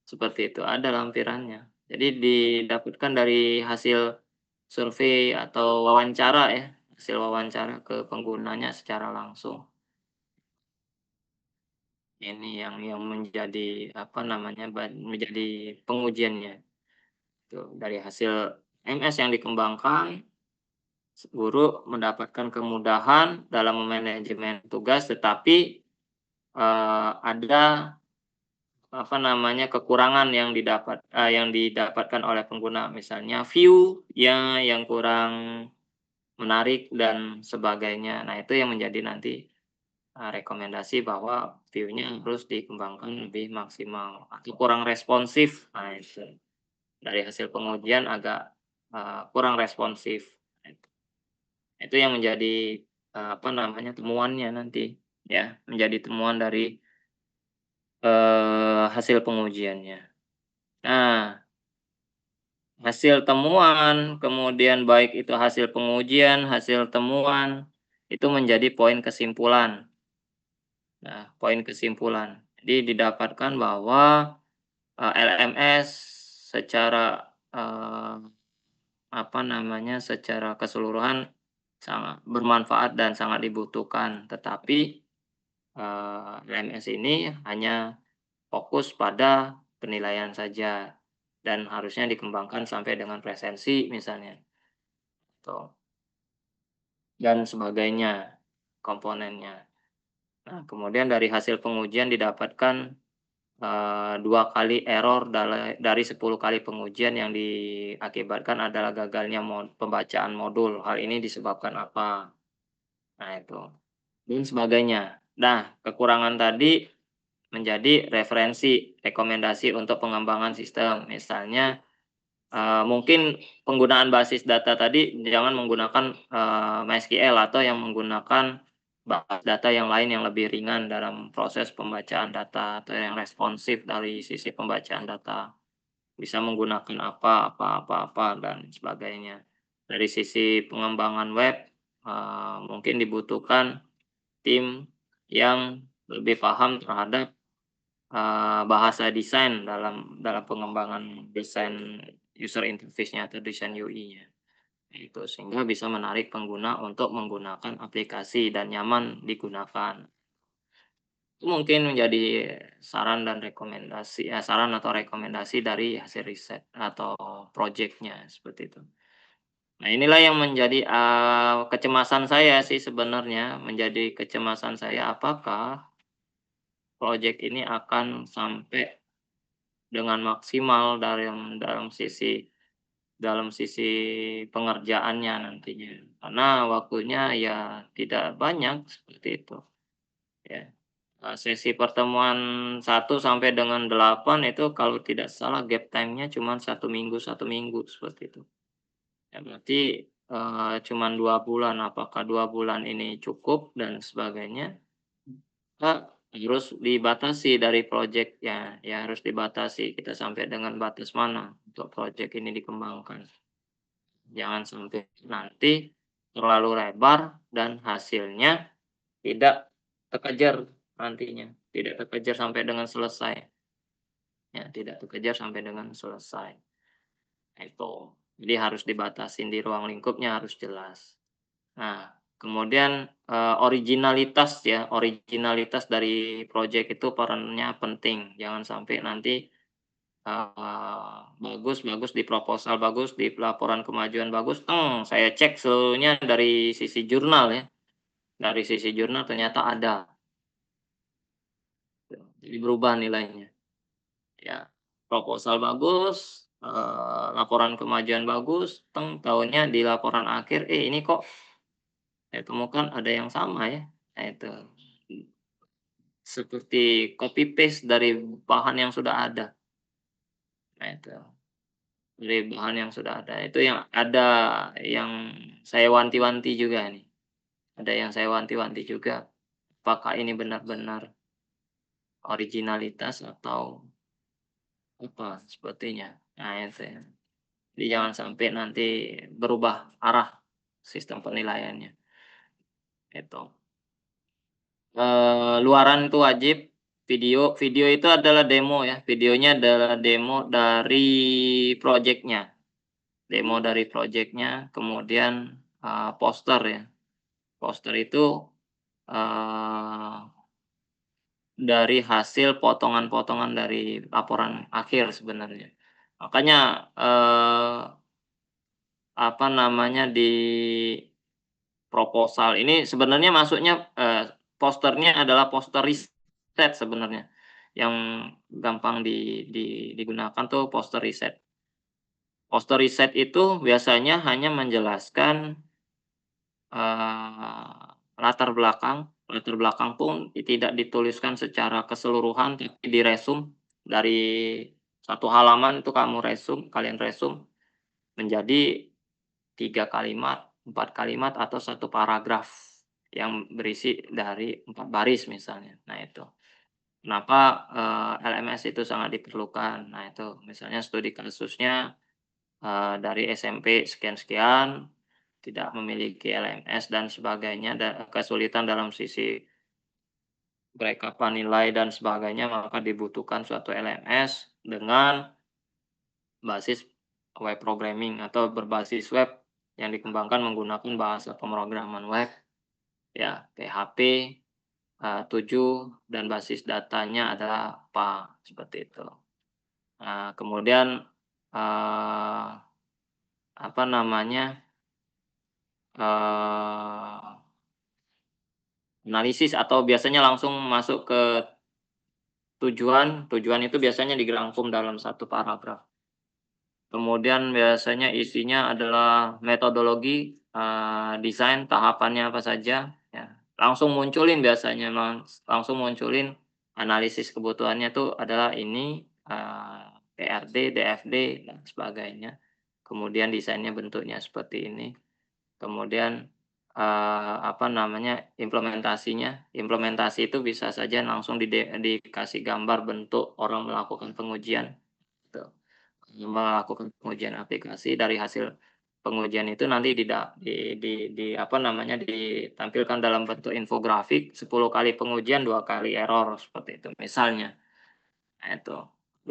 seperti itu, ada lampirannya. Jadi didapatkan dari hasil survei atau wawancara ya, hasil wawancara ke penggunanya secara langsung. Ini yang menjadi, apa namanya, menjadi pengujiannya. Tuh, dari hasil MS yang dikembangkan, guru mendapatkan kemudahan dalam memanajemen tugas, tetapi, ada, apa namanya, kekurangan yang didapatkan oleh pengguna. Misalnya view-nya yang kurang menarik dan sebagainya. Nah, itu yang menjadi nanti, rekomendasi bahwa view-nya harus dikembangkan lebih maksimal atau kurang responsif. Nah, itu. Dari hasil pengujian agak, kurang responsif. Itu yang menjadi, apa namanya, temuannya nanti, ya, menjadi temuan dari, hasil pengujiannya. Nah, hasil temuan, kemudian baik itu hasil pengujian, hasil temuan, itu menjadi poin kesimpulan. Nah, poin kesimpulan. Jadi didapatkan bahwa, LMS secara, apa namanya, secara keseluruhan sangat bermanfaat dan sangat dibutuhkan, tetapi, LMS ini hanya fokus pada penilaian saja dan harusnya dikembangkan sampai dengan presensi misalnya, tuh, dan sebagainya. komponennya. Nah, kemudian dari hasil pengujian didapatkan 2 kali error dari 10 kali pengujian yang diakibatkan adalah gagalnya pembacaan modul. Hal ini disebabkan apa? Nah itu, dan sebagainya. Nah, kekurangan tadi menjadi referensi, rekomendasi untuk pengembangan sistem. Misalnya, mungkin penggunaan basis data tadi jangan menggunakan, MySQL atau yang menggunakan basis data yang lain yang lebih ringan dalam proses pembacaan data atau yang responsif dari sisi pembacaan data. Bisa menggunakan apa, dan sebagainya. Dari sisi pengembangan web, mungkin dibutuhkan tim yang lebih paham terhadap, bahasa desain dalam dalam pengembangan desain user interface-nya atau desain UI-nya, itu. Sehingga bisa menarik pengguna untuk menggunakan aplikasi dan nyaman digunakan. Itu mungkin menjadi saran atau rekomendasi dari hasil riset atau projeknya, seperti itu. Nah, inilah yang menjadi, kecemasan saya sih sebenarnya, menjadi kecemasan saya, apakah projek ini akan sampai dengan maksimal dalam sisi pengerjaannya nantinya. Karena waktunya ya tidak banyak, seperti itu, ya. Sesi pertemuan 1 sampai dengan 8 itu kalau tidak salah gap time-nya cuman 1 minggu, seperti itu. Ya berarti, cuman 2 bulan, apakah 2 bulan ini cukup dan sebagainya, harus dibatasi dari projeknya, ya harus dibatasi, kita sampai dengan batas mana untuk projek ini dikembangkan. Jangan sampai nanti terlalu lebar dan hasilnya tidak terkejar nantinya, tidak terkejar sampai dengan selesai, ya tidak terkejar sampai dengan selesai, itu. Jadi harus dibatasin di ruang lingkupnya harus jelas. Nah, kemudian, originalitas dari projek itu perannya penting, jangan sampai nanti, bagus bagus di proposal, bagus di laporan kemajuan, bagus, saya cek seluruhnya dari sisi jurnal ya, dari sisi jurnal ternyata ada, jadi berubah nilainya. Ya, proposal bagus, laporan kemajuan bagus, taunya di laporan akhir, ini kok saya temukan ada yang sama ya. Nah itu, seperti copy paste dari bahan yang sudah ada. Nah itu, dari bahan yang sudah ada, itu yang saya wanti-wanti juga nih, ada yang saya wanti-wanti juga, apakah ini benar-benar originalitas atau apa sepertinya. Nah itu ya. Jadi jangan sampai nanti berubah arah sistem penilaiannya, itu. Luaran itu wajib, video itu adalah demo ya, videonya adalah demo dari projeknya, kemudian, poster ya, poster itu, eee, dari hasil potongan-potongan dari laporan akhir sebenarnya. Makanya, apa namanya, di proposal ini sebenarnya masuknya, posternya adalah poster riset sebenarnya, yang gampang digunakan tuh poster riset. Poster riset itu biasanya hanya menjelaskan, eee, latar belakang pun tidak dituliskan secara keseluruhan, tapi diresum dari 1 halaman itu kalian resum menjadi 3 kalimat, 4 kalimat, atau 1 paragraf yang berisi dari 4 baris misalnya. Nah itu, kenapa, LMS itu sangat diperlukan. Nah itu, misalnya studi kasusnya, dari SMP sekian-sekian, tidak memiliki LMS dan sebagainya, kesulitan dalam sisi perekapan nilai dan sebagainya, maka dibutuhkan suatu LMS dengan basis web programming atau berbasis web yang dikembangkan menggunakan bahasa pemrograman web, ya PHP, 7, dan basis datanya adalah apa, seperti itu. Nah, kemudian, eee, apa namanya, eee analisis atau biasanya langsung masuk ke tujuan, tujuan itu biasanya dirangkum dalam satu paragraf. Kemudian biasanya isinya adalah metodologi, desain tahapannya apa saja, ya. Langsung munculin biasanya langsung munculin analisis kebutuhannya tuh adalah ini, PRD, DFD, dan sebagainya. Kemudian desainnya bentuknya seperti ini. Kemudian, apa namanya, implementasi itu bisa saja langsung dikasih gambar bentuk orang melakukan pengujian, gitu. Melakukan pengujian aplikasi, dari hasil pengujian itu nanti di apa namanya, ditampilkan dalam bentuk infografik, 10 kali pengujian, 2 kali error, seperti itu misalnya. Nah itu,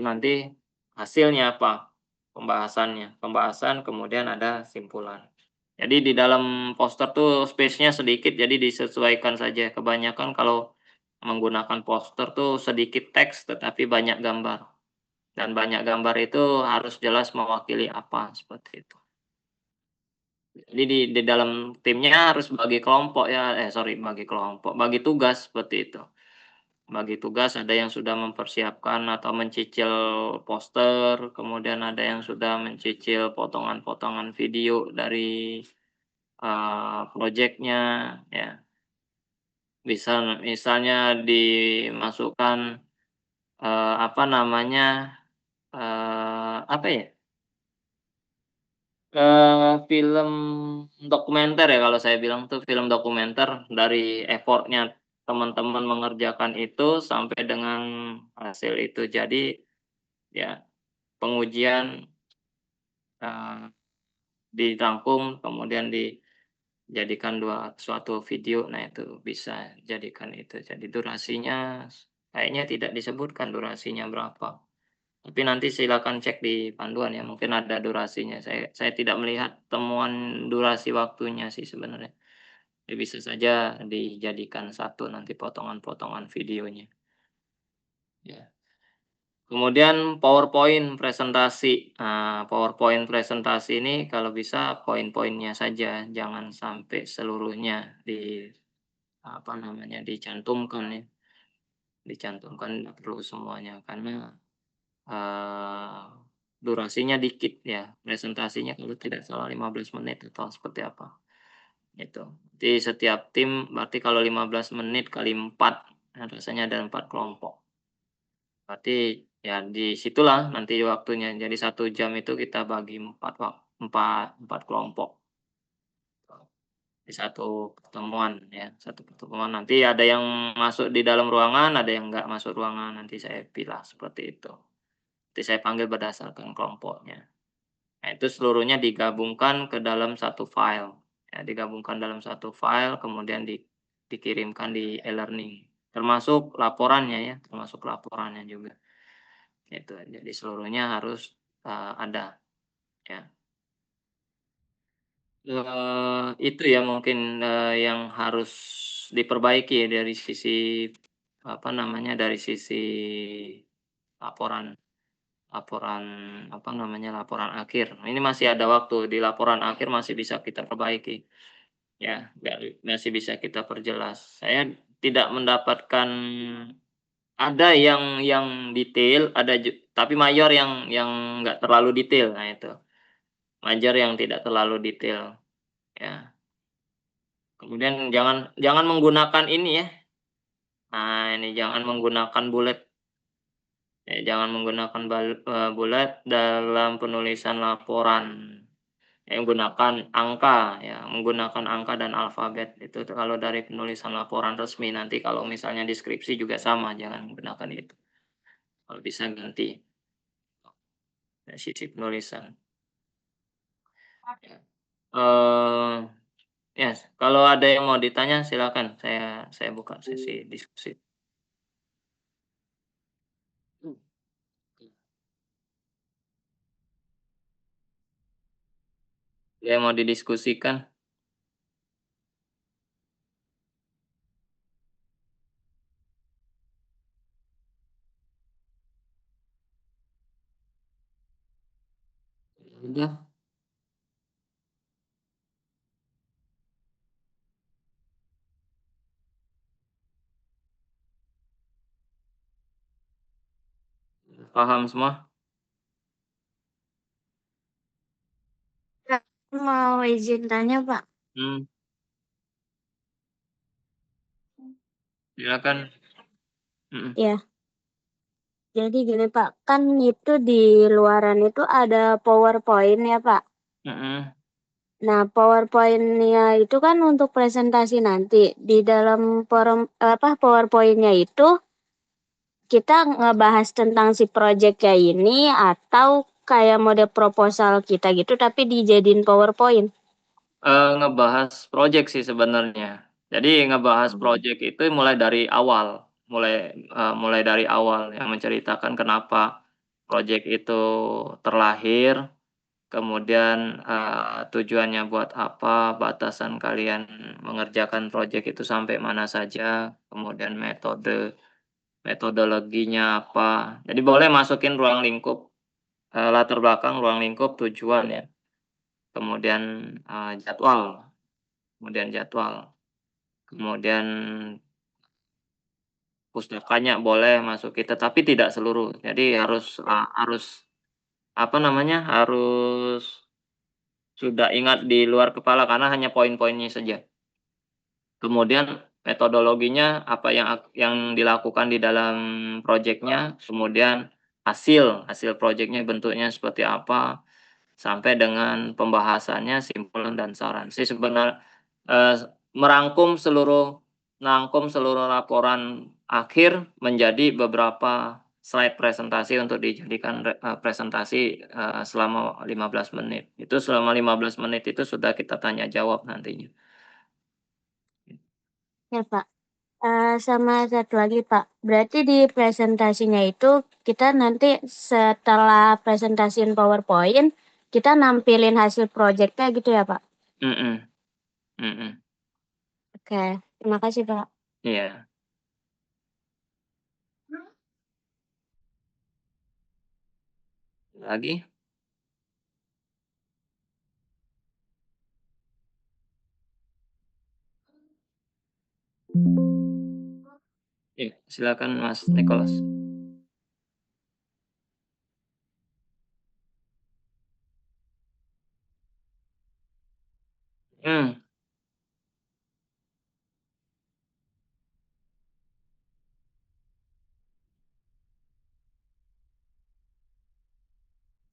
nanti hasilnya apa, pembahasan kemudian ada simpulan. Jadi di dalam poster tuh space-nya sedikit, jadi disesuaikan saja. Kebanyakan kalau menggunakan poster tuh sedikit teks tetapi banyak gambar. Dan banyak gambar itu harus jelas mewakili apa, seperti itu. Jadi di dalam timnya harus bagi kelompok ya, bagi kelompok, bagi tugas seperti itu. Bagi tugas ada yang sudah mempersiapkan atau mencicil poster, kemudian ada yang sudah mencicil potongan-potongan video dari, projeknya, ya. Misalnya dimasukkan, apa namanya, apa ya, film dokumenter ya kalau saya bilang tuh film dokumenter dari effort-nya teman-teman mengerjakan itu sampai dengan hasil itu. Jadi, ya pengujian, eee, dirangkum kemudian dijadikan suatu video, nah itu bisa jadikan itu. Jadi durasinya kayaknya tidak disebutkan durasinya berapa, tapi nanti silakan cek di panduan ya, mungkin ada durasinya. Saya tidak melihat temuan durasi waktunya sih sebenarnya. Ya bisa saja dijadikan satu nanti potongan-potongan videonya, ya. Kemudian PowerPoint presentasi. Nah, PowerPoint presentasi ini kalau bisa poin-poinnya saja, jangan sampai seluruhnya apa namanya, dicantumkan ya, dicantumkan nggak perlu semuanya karena, eee, durasinya dikit ya, presentasinya kalau tidak salah 15 menit atau seperti apa, gitu. Jadi setiap tim berarti kalau 15 menit kali 4, nah rasanya ada 4 kelompok. Berarti ya di situlah nanti waktunya. Jadi 1 jam itu kita bagi 4 kelompok di satu pertemuan ya, satu pertemuan. Nanti ada yang masuk di dalam ruangan, ada yang nggak masuk ruangan, nanti saya pilah seperti itu. Nanti saya panggil berdasarkan kelompoknya. Nah, itu seluruhnya digabungkan ke dalam satu file, ya digabungkan dalam satu file kemudian dikirimkan di e-learning, termasuk laporannya ya, termasuk laporannya juga. Itu, jadi seluruhnya harus, ada, ya. Itu ya mungkin, yang harus diperbaiki ya dari sisi, apa namanya, dari sisi laporan laporan, apa namanya, laporan akhir. Ini masih ada waktu, di laporan akhir masih bisa kita perbaiki, ya, masih bisa kita perjelas. Saya tidak mendapatkan, ada yang detail, ada tapi mayor yang nggak terlalu detail, nah itu. Wajar yang tidak terlalu detail, ya. Kemudian jangan jangan menggunakan ini ya, ini jangan menggunakan bullet, jangan menggunakan bullet dalam penulisan laporan. Gunakan angka ya, menggunakan angka dan alfabet, itu tuh kalau dari penulisan laporan resmi. Nanti kalau misalnya deskripsi juga sama, jangan menggunakan itu. Kalau bisa ganti dari sisi penulisan, ya. Eee Yes, kalau ada yang mau ditanya silakan, saya buka sesi diskusi. Hmm. Yang mau didiskusikan? Udah. paham semua? Kak, mau izin tanya, Pak. Hmm, silakan. Mhm, Ya, jadi gini, Pak. Kan itu di luaran itu ada PowerPoint ya, Pak. mhm. Nah, PowerPoint-nya itu kan untuk presentasi nanti. Di dalam PowerPoint-nya itu kita ngebahas tentang si project-nya ini atau kayak mode proposal kita gitu tapi dijadiin PowerPoint. Ngebahas project sih sebenarnya. Jadi ngebahas Oh. project itu mulai dari awal, mulai dari awal yang menceritakan kenapa project itu terlahir, kemudian, tujuannya buat apa, batasan kalian mengerjakan project itu sampai mana saja, kemudian metodologinya apa. Jadi boleh masukin ruang lingkup, latar belakang, ruang lingkup, tujuan ya, kemudian, jadwal, kemudian pustakanya boleh masukin, tetapi tidak seluruh. Jadi harus apa namanya, harus sudah ingat di luar kepala karena hanya poin-poinnya saja. Kemudian metodologinya apa yang dilakukan di dalam projeknya, kemudian hasil projeknya bentuknya seperti apa, sampai dengan pembahasannya, simpulan dan saran. Merangkum seluruh laporan akhir menjadi beberapa slide presentasi untuk dijadikan presentasi, selama 15 menit. Itu selama 15 menit itu sudah kita tanya jawab nantinya. Ya, Pak. Sama satu lagi, Pak. Berarti di presentasinya itu kita nanti setelah presentasiin PowerPoint, kita nampilin hasil projeknya gitu ya, Pak? Mhm, mhm, Oke, terima kasih, Pak. iya. Lagi? Iya, silakan Mas Nikolas. Mmm,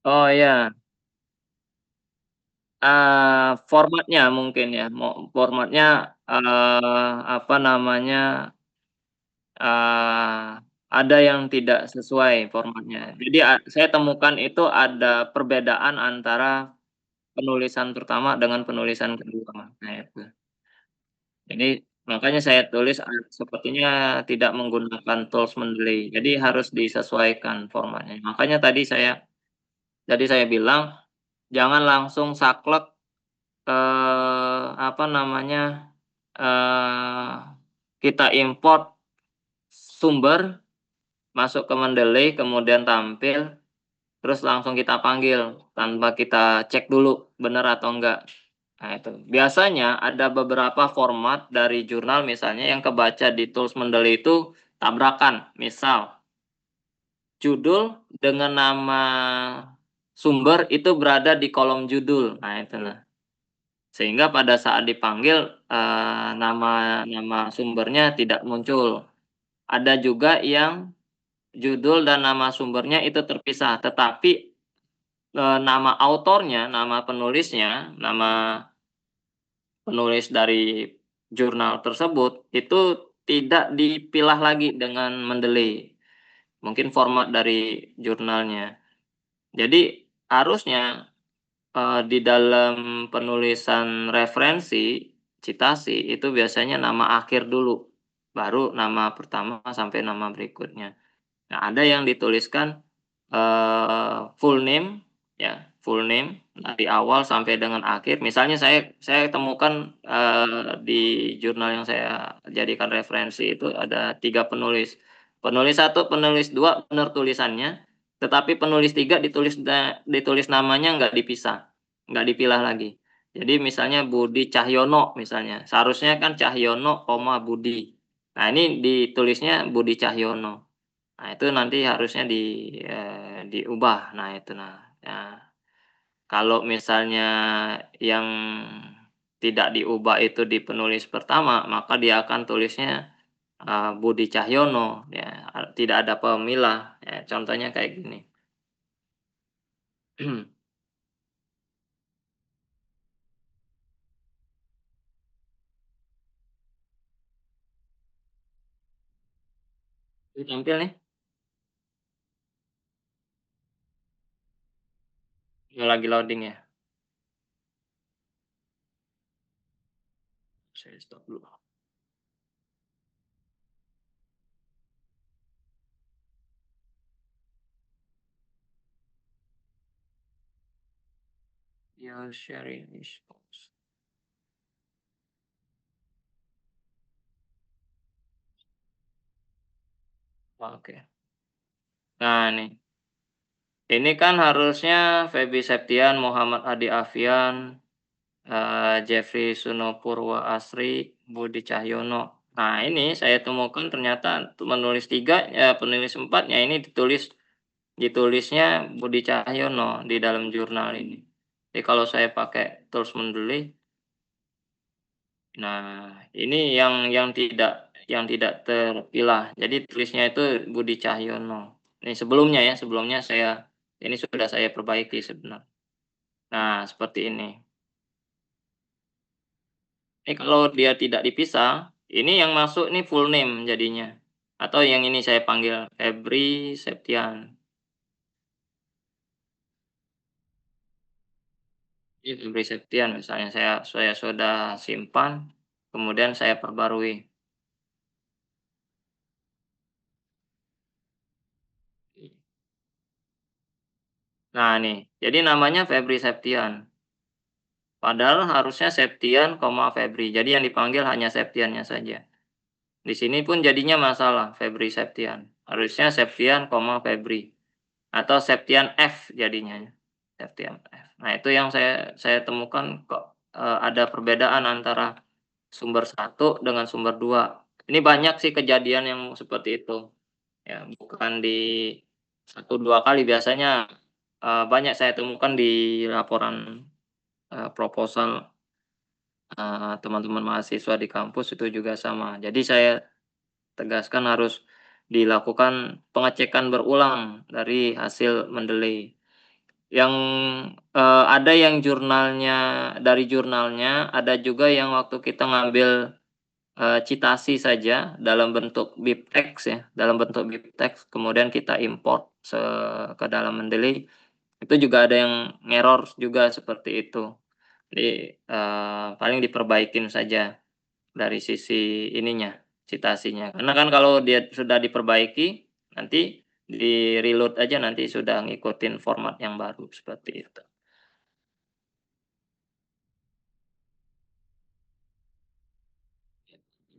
oh iya, formatnya mungkin ya, formatnya, apa namanya, eee, ada yang tidak sesuai formatnya. Jadi saya temukan itu ada perbedaan antara penulisan pertama dengan penulisan kedua, nah itu. Jadi makanya saya tulis, sepertinya tidak menggunakan tools Mendeley, jadi harus disesuaikan formatnya. Makanya tadi saya bilang, jangan langsung saklek, apa namanya, eee, kita import sumber, masuk ke Mendeley, kemudian tampil, terus langsung kita panggil, tanpa kita cek dulu bener atau enggak. Nah itu, biasanya ada beberapa format dari jurnal misalnya yang kebaca di tools Mendeley itu tabrakan. Misal, judul dengan nama sumber itu berada di kolom judul. Nah itu nah. Sehingga pada saat dipanggil, nama nama sumbernya tidak muncul. Ada juga yang judul dan nama sumbernya itu terpisah, tetapi, nama autornya, nama penulisnya, nama penulis dari jurnal tersebut, itu tidak dipilah lagi dengan Mendeley, mungkin format dari jurnalnya. Jadi harusnya, di dalam penulisan referensi, citasi, itu biasanya nama akhir dulu, baru nama pertama sampai nama berikutnya. Nah, ada yang dituliskan, full name ya, full name dari awal sampai dengan akhir. Misalnya saya temukan, di jurnal yang saya jadikan referensi itu ada 3 penulis. Penulis satu, penulis 2 bener tulisannya, tetapi penulis 3 ditulis namanya nggak dipisah, nggak dipilah lagi. Jadi misalnya Budi Cahyono misalnya, seharusnya kan Cahyono, Budi. Nah, ini ditulisnya Budi Cahyono. Nah, itu nanti harusnya diubah. Nah, itu, kalau misalnya yang tidak diubah itu di penulis pertama, maka dia akan tulisnya, Budi Cahyono, ya, tidak ada pemilah, ya, contohnya kayak gini. Ini tampil nih, lagi loading ya, saya stop dulu. Your sharing is paused. Oke. Nah, nih. Ini kan harusnya Feby Septian, Muhammad Adi Afian, Jeffrey Sunopurwa Asri, Budi Cahyono. Nah, ini saya temukan ternyata penulis 3, penulis 4-nya ini ditulisnya Budi Cahyono di dalam jurnal ini. Jadi kalau saya pakai tools Mendeley, nah ini yang tidak terpilah. Jadi tulisnya itu Budi Cahyono. Ini sebelumnya ini sudah saya perbaiki sebenarnya. Nah, seperti ini. Ini kalau dia tidak dipisah, ini yang masuk nih full name jadinya. Atau yang ini saya panggil Febri Septian. Ini Febri Septian misalnya saya sudah simpan, kemudian saya perbarui. Nah nih, jadi namanya Febri Septian. Padahal harusnya Septian, Febri. Jadi yang dipanggil hanya Septiannya saja. Di sini pun jadinya masalah Febri Septian. Harusnya Septian, Febri. Atau Septian F jadinya. Septian F. Nah, itu yang saya temukan kok ada perbedaan antara sumber 1 dengan sumber 2. Ini banyak sih kejadian yang seperti itu. Ya, bukan di 1, 2 kali, biasanya banyak saya temukan di laporan proposal teman-teman mahasiswa di kampus itu juga sama. Jadi saya tegaskan harus dilakukan pengecekan berulang dari hasil Mendeley. Yang ada yang jurnalnya, ada juga yang waktu kita ngambil citasi saja dalam bentuk bibtex ya, kemudian kita import ke dalam Mendeley, itu juga ada yang error juga seperti itu. Jadi, paling diperbaikin saja dari sisi ininya, citasinya. Karena kan kalau dia sudah diperbaiki, nanti di-reload aja nanti sudah ngikutin format yang baru, seperti itu.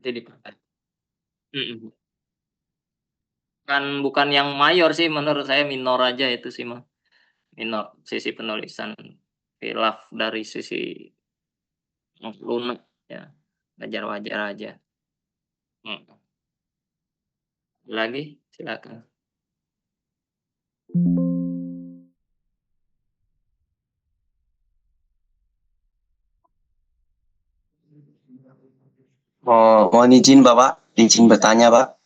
Itu dipakai. Mhm. Bukan yang mayor sih, menurut saya minor aja itu sih mah, minor, sisi penulisan, khilaf dari sisi lunak ya, wajar-wajar aja. Mhm. Lagi? Silakan. Mohon izin Bapak, izin bertanya Pak.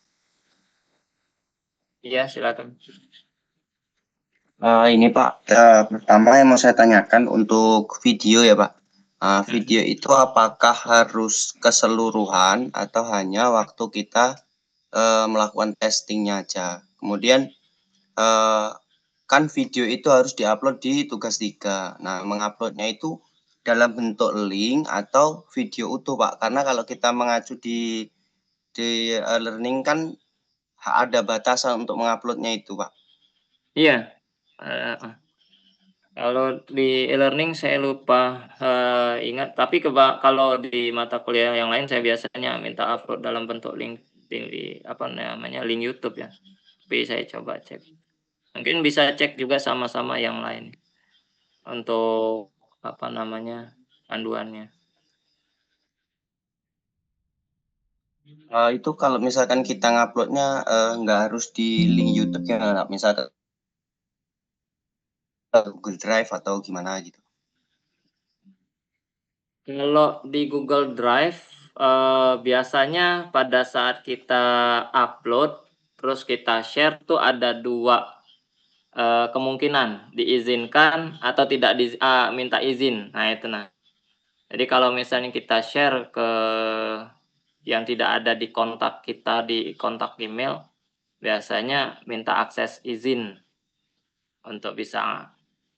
Iya, silakan. Ini Pak, pertama yang mau saya tanyakan untuk video ya Pak. Video itu apakah harus keseluruhan atau hanya waktu kita melakukan testingnya aja? Kemudian kan video itu harus diupload di tugas 3. Nah, menguploadnya itu dalam bentuk link atau video utuh Pak? Karena kalau kita mengacu di learning kan ada batasan untuk menguploadnya itu Pak. Iya, kalau di e-learning saya lupa ingat, tapi kalau di mata kuliah yang lain saya biasanya minta upload dalam bentuk link di link YouTube ya. Tapi saya coba cek. Mungkin bisa cek juga sama-sama yang lain untuk panduannya. Itu kalau misalkan kita ngupload-nya, nggak harus di link YouTube-nya, misalkan Google Drive atau gimana gitu? Kalau di Google Drive, biasanya pada saat kita upload, terus kita share tuh ada 2 kemungkinan, diizinkan atau tidak minta izin. Nah itu nah. Jadi kalau misalnya kita share ke yang tidak ada di kontak kita di kontak email, biasanya minta akses izin untuk bisa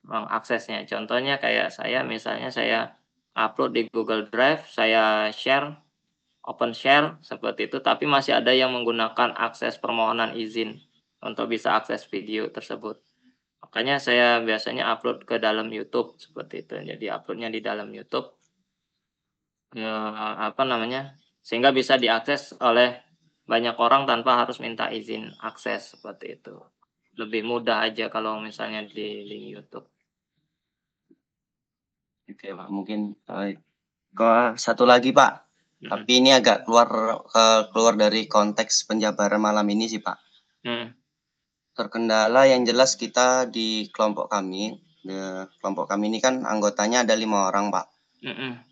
mengaksesnya. Contohnya kayak saya misalnya saya upload di Google Drive, saya share, open share seperti itu, tapi masih ada yang menggunakan akses permohonan izin untuk bisa akses video tersebut. Makanya saya biasanya upload ke dalam YouTube seperti itu. Jadi uploadnya di dalam YouTube, sehingga bisa diakses oleh banyak orang tanpa harus minta izin akses seperti itu. Lebih mudah aja kalau misalnya di link YouTube. Oke, Pak, mungkin, satu lagi, Pak, tapi ini agak keluar dari konteks penjabaran malam ini sih, Pak. Terkendala yang jelas kita di kelompok kami ini kan anggotanya ada 5 orang, Pak.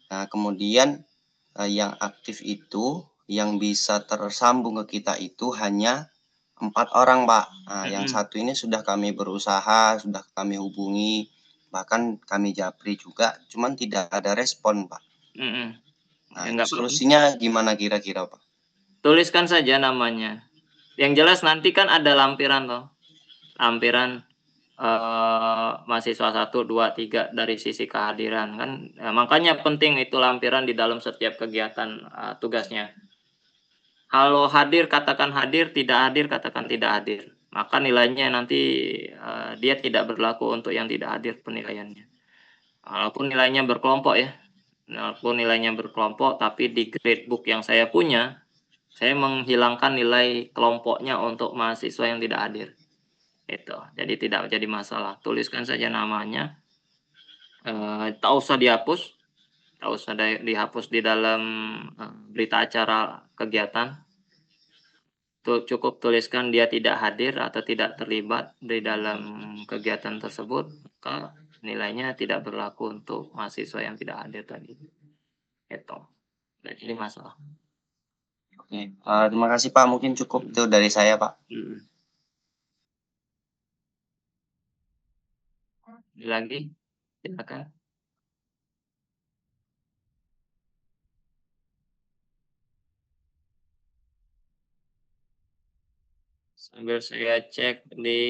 Nah, kemudian, yang aktif itu, yang bisa tersambung ke kita itu hanya 4 orang, Pak. Nah, yang satu ini sudah kami berusaha, sudah kami hubungi, bahkan kami japri juga, cuman tidak ada respon, Pak. Nah, solusinya gimana kira-kira, Pak? Tuliskan saja namanya. Yang jelas nanti kan ada lampiran toh. Lampiran mahasiswa 1, 2, 3 dari sisi kehadiran kan. Makanya penting itu lampiran di dalam setiap kegiatan tugasnya. Kalau hadir katakan hadir, tidak hadir katakan tidak hadir. Maka nilainya nanti dia tidak berlaku untuk yang tidak hadir penilaiannya. Walaupun nilainya berkelompok ya. Walaupun nilainya berkelompok, tapi di gradebook yang saya punya, saya menghilangkan nilai kelompoknya untuk mahasiswa yang tidak hadir. Itu. Jadi tidak menjadi masalah. Tuliskan saja namanya. Tak usah dihapus. Tak usah dihapus di dalam berita acara kegiatan. Cukup tuliskan dia tidak hadir atau tidak terlibat di dalam kegiatan tersebut, maka nilainya tidak berlaku untuk mahasiswa yang tidak hadir tadi. Itu. Jadi masalah. Oke, terima kasih, Pak. Mungkin cukup itu dari saya, Pak. Lagi? Silakan. Sambil saya cek di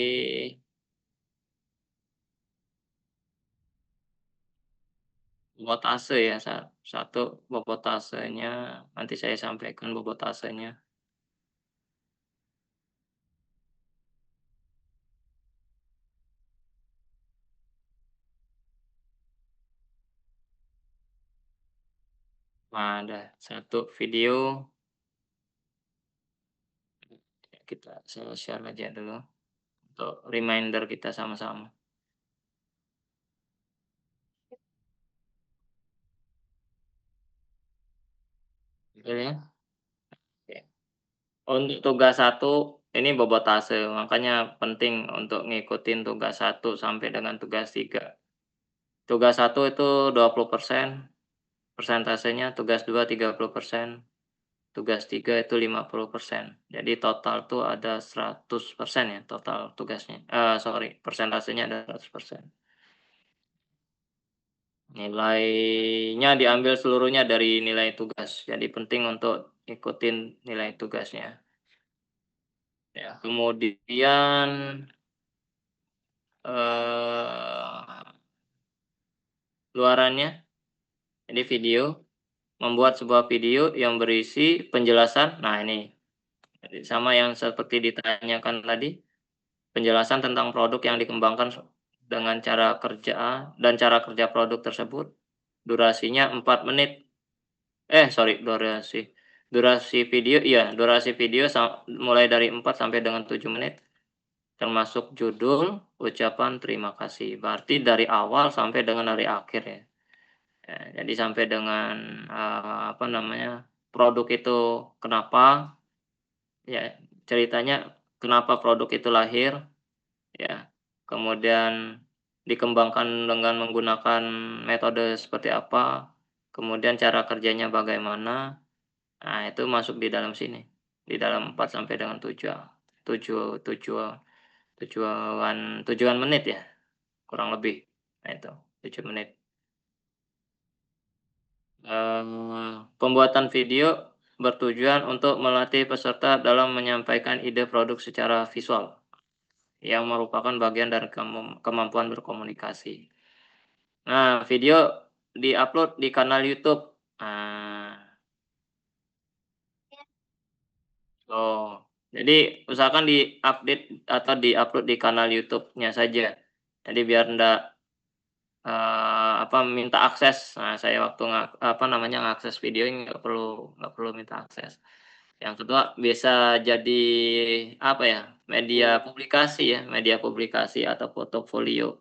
bobotase ya, satu bobotasenya nanti saya sampaikan bobotasenya. Ada satu video. Kita share aja dulu untuk reminder kita sama-sama. Oke ya. Oke. Untuk tugas 1 ini bobotase, makanya penting untuk ngikutin tugas 1 sampai dengan tugas 3. Tugas 1 itu 20%, persentasenya, tugas 2 30%, tugas 3 itu 50%. Jadi total tuh ada 100% ya total tugasnya. Persentasenya ada 100%. Nilainya diambil seluruhnya dari nilai tugas. Jadi penting untuk ikutin nilai tugasnya. Ya, kemudian luarannya, jadi video, membuat sebuah video yang berisi penjelasan. Nah ini, sama yang seperti ditanyakan tadi, penjelasan tentang produk yang dikembangkan dengan cara kerja dan cara kerja produk tersebut. Durasinya 4 menit. Durasi video mulai dari 4 sampai dengan 7 menit. Termasuk judul, ucapan terima kasih. Berarti dari awal sampai dengan hari akhir ya. Jadi sampai dengan produk itu kenapa, ya ceritanya kenapa produk itu lahir, ya. Kemudian dikembangkan dengan menggunakan metode seperti apa, kemudian cara kerjanya bagaimana. Nah, itu masuk di dalam sini, di dalam 4 sampai dengan 7 tujuh tujuh tujuan menit ya, kurang lebih. Nah itu, 7 menit. Pembuatan video bertujuan untuk melatih peserta dalam menyampaikan ide produk secara visual, yang merupakan bagian dari kemampuan berkomunikasi. Nah, video di-upload di kanal YouTube. Jadi usahakan di-update atau di-upload di kanal YouTube-nya saja. Jadi biar ndak, minta akses. Nah, saya waktu ngakses video ini nggak perlu minta akses. Yang kedua bisa jadi, media publikasi atau portofolio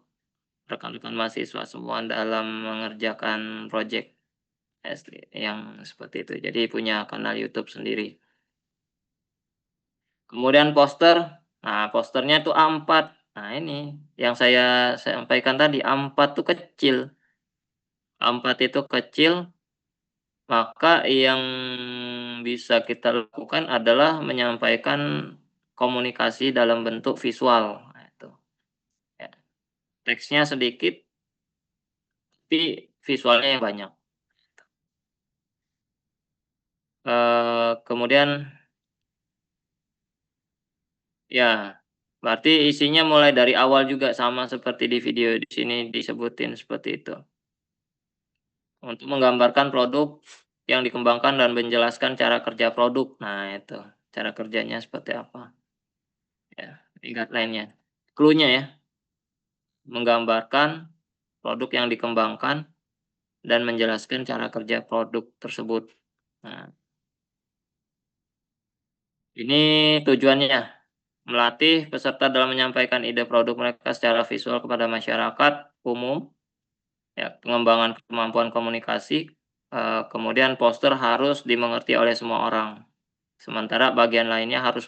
rekan-rekan mahasiswa semua dalam mengerjakan project yang seperti itu. Jadi punya kanal YouTube sendiri. Kemudian posternya itu A4. Nah ini yang saya sampaikan tadi, A4 tuh kecil. A4 itu kecil, maka yang bisa kita lakukan adalah menyampaikan komunikasi dalam bentuk visual. Nah itu, ya. Teksnya sedikit, tapi visualnya yang banyak. Kemudian ya, berarti isinya mulai dari awal juga sama seperti di video di sini disebutin seperti itu. Untuk menggambarkan produk yang dikembangkan dan menjelaskan cara kerja produk. Nah itu, cara kerjanya seperti apa. Ya, guideline-nya. Clue-nya ya, menggambarkan produk yang dikembangkan dan menjelaskan cara kerja produk tersebut. Nah, ini tujuannya, melatih peserta dalam menyampaikan ide produk mereka secara visual kepada masyarakat umum, ya, pengembangan kemampuan komunikasi, kemudian poster harus dimengerti oleh semua orang. Sementara bagian lainnya harus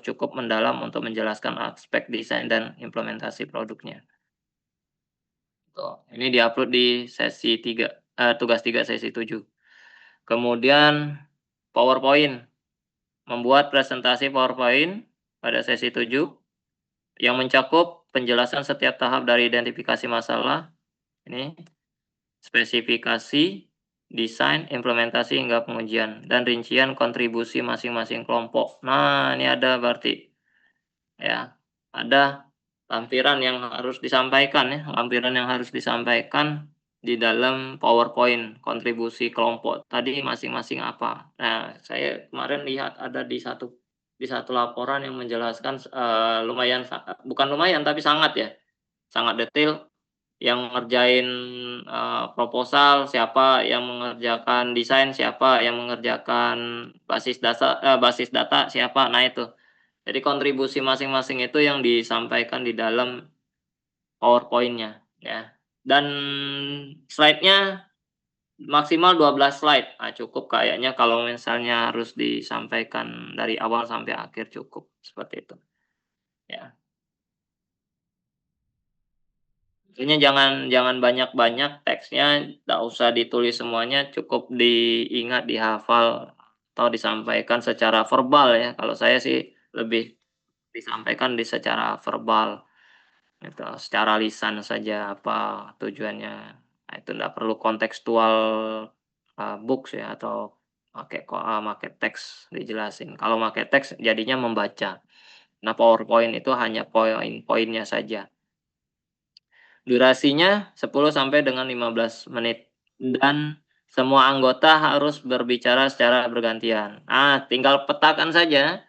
cukup mendalam untuk menjelaskan aspek desain dan implementasi produknya. Tuh, ini di-upload di sesi 3, tugas 3 sesi 7. Kemudian PowerPoint, membuat presentasi PowerPoint pada sesi 7 yang mencakup penjelasan setiap tahap dari identifikasi masalah, ini, spesifikasi, desain, implementasi hingga pengujian, dan rincian kontribusi masing-masing kelompok. Nah, ini ada berarti, ya, ada lampiran yang harus disampaikan ya, di dalam PowerPoint, kontribusi kelompok tadi masing-masing apa. Nah, saya kemarin lihat ada di satu laporan yang menjelaskan, bukan lumayan tapi sangat detail, yang ngerjain, proposal siapa, yang mengerjakan desain siapa, yang mengerjakan basis data siapa. Nah itu. Jadi kontribusi masing-masing itu yang disampaikan di dalam PowerPoint-nya, ya. Dan slide-nya maksimal 12 slide. Nah, cukup kayaknya kalau misalnya harus disampaikan dari awal sampai akhir cukup, seperti itu, ya. Intinya jangan banyak-banyak teksnya, nggak usah ditulis semuanya, cukup diingat, dihafal, atau disampaikan secara verbal ya. Kalau saya sih lebih disampaikan secara verbal. Gitu, secara lisan saja apa tujuannya. Nah, itu nggak perlu kontekstual, books ya atau make teks dijelasin. Kalau make teks jadinya membaca. Nah, PowerPoint itu hanya poin-poinnya saja. Durasinya 10 sampai dengan 15 menit dan semua anggota harus berbicara secara bergantian. Nah, tinggal petakan saja.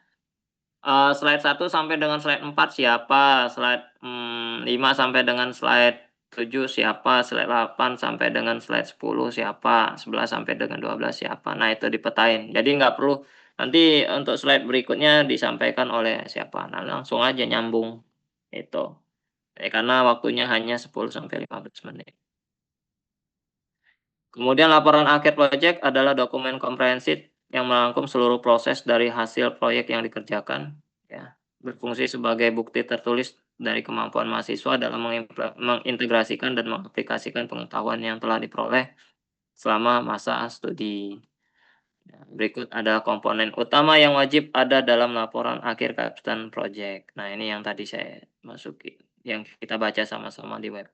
Slide 1 sampai dengan slide 4 siapa, slide, 5 sampai dengan slide 7 siapa, slide 8 sampai dengan slide 10 siapa, 11 sampai dengan 12 siapa. Nah, itu dipetain. Jadi nggak perlu nanti untuk slide berikutnya disampaikan oleh siapa. Nah, langsung aja nyambung, itu. Karena waktunya hanya 10 sampai 15 menit. Kemudian laporan akhir proyek adalah dokumen komprehensif yang merangkum seluruh proses dari hasil proyek yang dikerjakan, ya, berfungsi sebagai bukti tertulis dari kemampuan mahasiswa dalam mengintegrasikan dan mengaplikasikan pengetahuan yang telah diperoleh selama masa studi. Berikut adalah komponen utama yang wajib ada dalam laporan akhir capstone project. Nah, ini yang tadi saya masuki, yang kita baca sama-sama di web.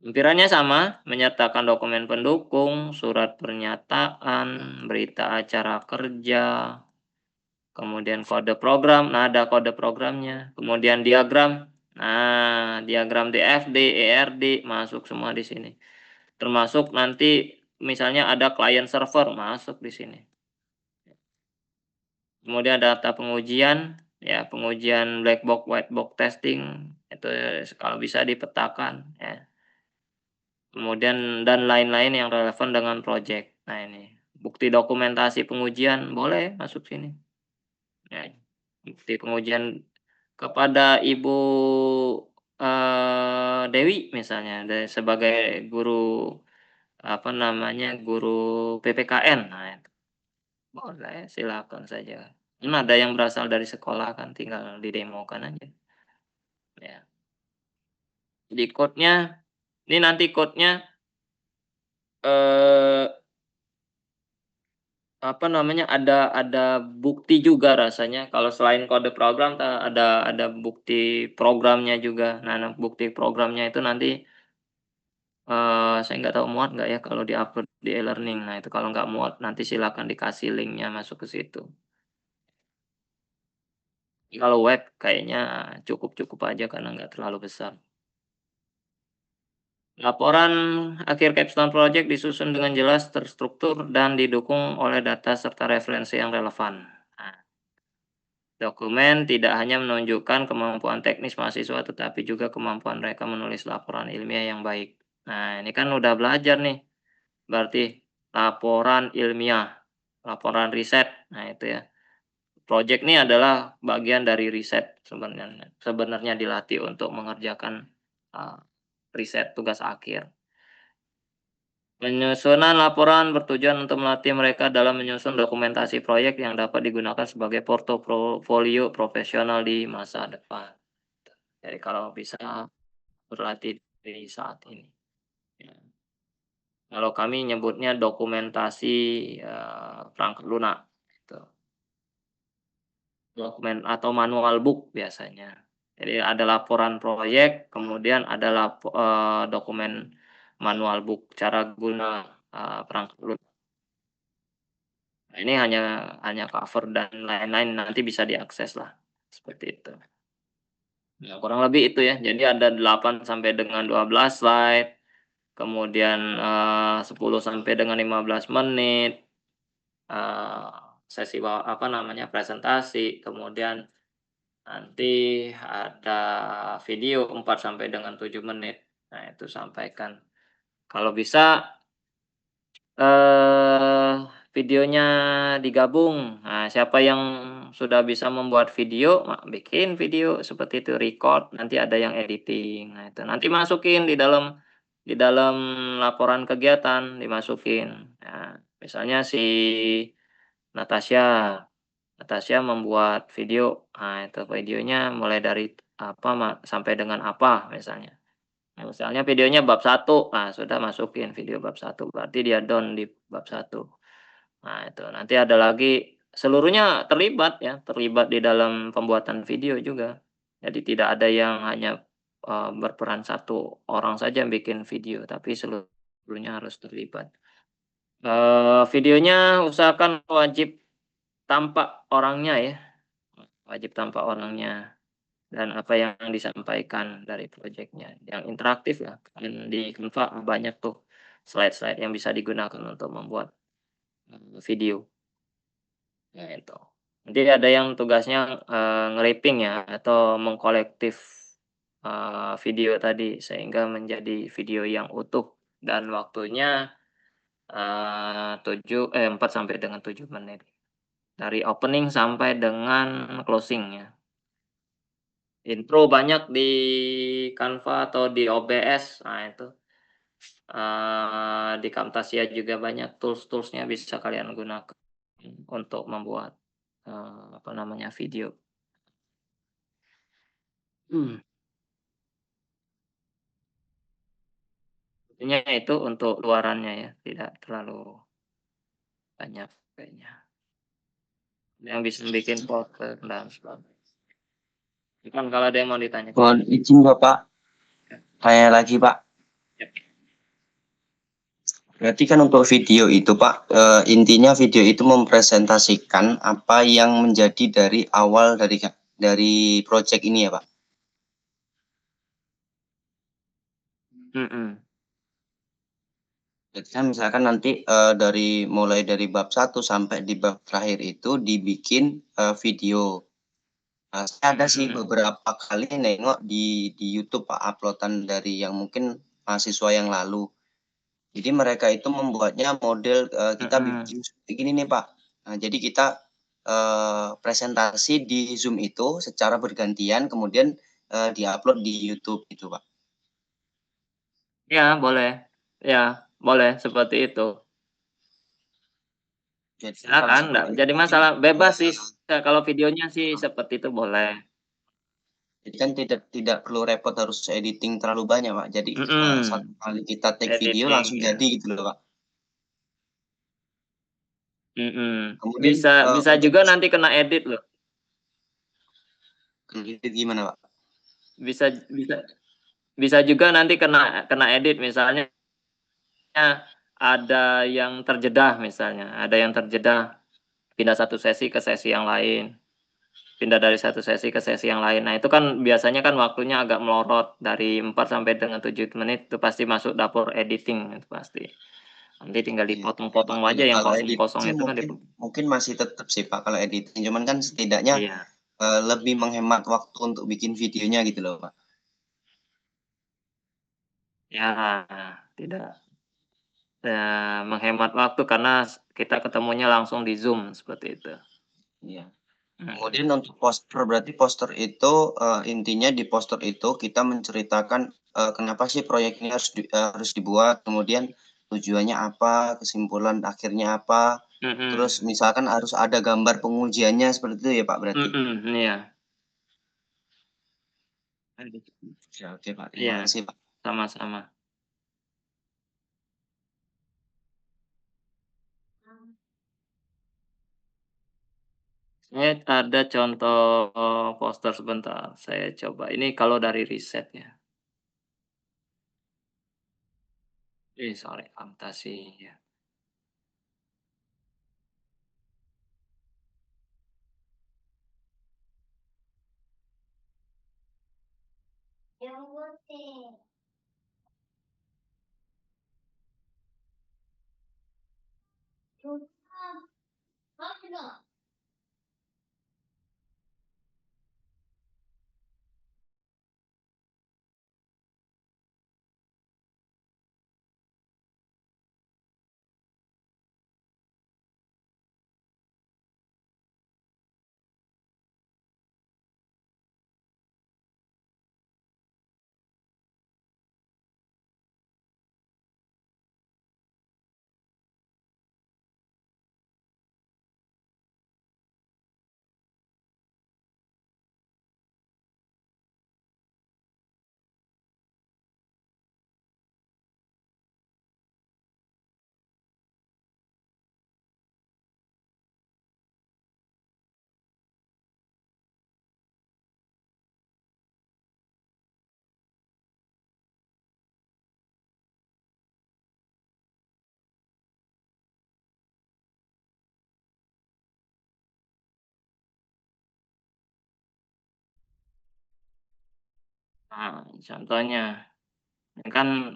Lampirannya sama, menyertakan dokumen pendukung, surat pernyataan, berita acara kerja, kemudian kode program. Nah, ada kode programnya. Kemudian diagram. Nah, diagram DFD, ERD masuk semua di sini. Termasuk nanti misalnya ada client server masuk di sini. Kemudian data pengujian, ya, pengujian black box, white box testing itu kalau bisa dipetakan, ya. Kemudian dan lain-lain yang relevan dengan project. Nah, ini bukti dokumentasi pengujian boleh masuk sini. Ya, bukti pengujian kepada Ibu Dewi misalnya sebagai guru apa namanya, guru PPKN. Nah, itu boleh, silakan saja. Ada yang berasal dari sekolah kan tinggal didemokan aja. Ya. Jadi code-nya, ini nanti code-nya apa namanya, ada bukti juga rasanya kalau selain kode program ada bukti programnya juga. Nah, bukti programnya itu nanti, saya nggak tahu muat nggak ya kalau di-upload di e-learning. Nah, itu kalau nggak muat nanti silakan dikasih link-nya masuk ke situ. Kalau web kayaknya cukup-cukup aja karena nggak terlalu besar. Laporan akhir capstone project disusun dengan jelas, terstruktur, dan didukung oleh data serta referensi yang relevan. Nah, dokumen tidak hanya menunjukkan kemampuan teknis mahasiswa, tetapi juga kemampuan mereka menulis laporan ilmiah yang baik. Nah, ini kan udah belajar nih, berarti laporan ilmiah, laporan riset. Nah, itu ya. Project ini adalah bagian dari riset sebenarnya dilatih untuk mengerjakan riset tugas akhir. Penyusunan laporan bertujuan untuk melatih mereka dalam menyusun dokumentasi proyek yang dapat digunakan sebagai portofolio profesional di masa depan. Jadi kalau bisa berlatih di saat ini. Ya. Kalau kami nyebutnya dokumentasi perangkat lunak, gitu. Dokumen atau manual book biasanya. Jadi ada laporan proyek, kemudian ada dokumen manual book, cara guna perangkat lunak. Nah, ini hanya cover dan lain-lain nanti bisa diakses lah, seperti itu. Nah, kurang lebih itu ya. Jadi ada 8 sampai dengan 12 slide, kemudian 10 sampai dengan 15 menit, sesi apa namanya, presentasi, kemudian nanti ada video 4 sampai dengan 7 menit. Nah, itu sampaikan. Kalau bisa videonya digabung. Nah, siapa yang sudah bisa membuat video, bikin video seperti itu, record, nanti ada yang editing. Nah, itu nanti masukin di dalam laporan kegiatan, dimasukin. Nah, misalnya si Natasha membuat video. Nah, itu videonya mulai dari apa sampai dengan apa misalnya. Nah, misalnya videonya bab 1, nah sudah masukin video bab 1, berarti dia down di bab 1. Nah, itu nanti ada lagi seluruhnya terlibat ya, terlibat di dalam pembuatan video juga. Jadi tidak ada yang hanya, berperan satu orang saja yang bikin video, tapi seluruhnya harus terlibat. Videonya usahakan wajib tampak orangnya ya, wajib tampak orangnya. Dan apa yang disampaikan dari projeknya, yang interaktif ya, kan di Canva banyak tuh slide-slide yang bisa digunakan untuk membuat video. Nah, itu. Nanti ada yang tugasnya nge-raping ya atau mengkolektif video tadi sehingga menjadi video yang utuh dan waktunya 4 sampai dengan 7 menit. Dari opening sampai dengan closing ya. Intro banyak di Canva atau di OBS, nah itu. Di Camtasia juga banyak tools-tools-nya bisa kalian gunakan untuk membuat, apa namanya, video. Intinya itu untuk luarannya ya, tidak terlalu banyak kayaknya. Yang bisa bikin poster dan sebagainya. Kan kalau ada yang mau ditanya. Mohon izin Bapak, tanya lagi Pak. Ya. Berarti kan untuk video itu Pak, intinya video itu mempresentasikan apa yang menjadi dari awal dari project ini ya Pak? Jadi kan misalkan nanti mulai dari bab 1 sampai di bab terakhir itu dibikin video. Nah, saya ada sih beberapa kali nengok di YouTube Pak, uploadan dari yang mungkin mahasiswa yang lalu. Jadi mereka itu membuatnya model kita bikin seperti gini nih Pak. Nah, jadi kita presentasi di Zoom itu secara bergantian, kemudian diupload di YouTube gitu Pak. Ya boleh, ya boleh seperti itu. Jadi Silakan, nggak jadi masalah, bebas sih. Kalau videonya sih seperti itu boleh. Jadi kan tidak perlu repot harus editing terlalu banyak Pak. Jadi satu kali kita take video Editing, langsung ya. jadi gitu loh Pak. Kemudian Bisa juga nanti kena edit loh. edit gimana Pak? Bisa juga nanti kena edit, misalnya ada yang terjeda, pindah satu sesi ke sesi yang lain, pindah dari satu sesi ke sesi yang lain. Nah itu kan biasanya kan waktunya agak melorot dari 4 sampai dengan 7 menit, itu pasti masuk dapur editing, itu pasti. Nanti tinggal dipotong-potong aja yang Kalau kosong-kosong editing itu kan mungkin masih tetap sih Pak kalau editing, cuman kan setidaknya iya. lebih menghemat waktu untuk bikin videonya gitu loh Pak. Ya, tidak menghemat waktu karena kita ketemunya langsung di Zoom seperti itu. Iya. Kemudian untuk poster, berarti poster itu intinya di poster itu kita menceritakan kenapa sih proyek ini harus dibuat, kemudian tujuannya apa, kesimpulan akhirnya apa, terus misalkan harus ada gambar pengujiannya seperti itu ya Pak berarti. Iya. Ya, oke Pak, terima Iya, kasih Pak. sama-sama. Ini ada contoh poster, sebentar saya coba. Ini kalau dari riset ya. Sorry, Camtasia. Nah, contohnya ini kan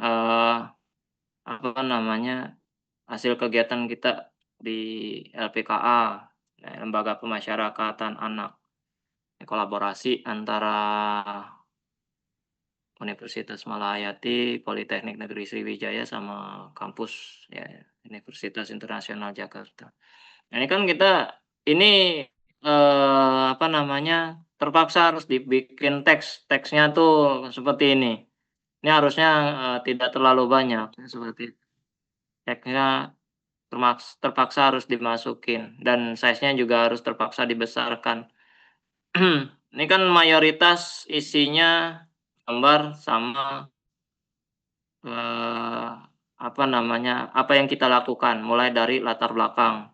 apa namanya, hasil kegiatan kita di LPKA, Lembaga Pemasyarakatan Anak, kolaborasi antara Universitas Malahayati, Politeknik Negeri Sriwijaya, sama kampus ya Universitas Internasional Jakarta. Nah, ini kan kita ini apa namanya, terpaksa harus dibikin teksnya tuh seperti ini. Ini harusnya, tidak terlalu banyak, seperti itu. Tag-nya terpaksa harus dimasukin dan size-nya juga harus terpaksa dibesarkan. Ini kan mayoritas isinya gambar sama, apa namanya, apa yang kita lakukan, mulai dari latar belakang.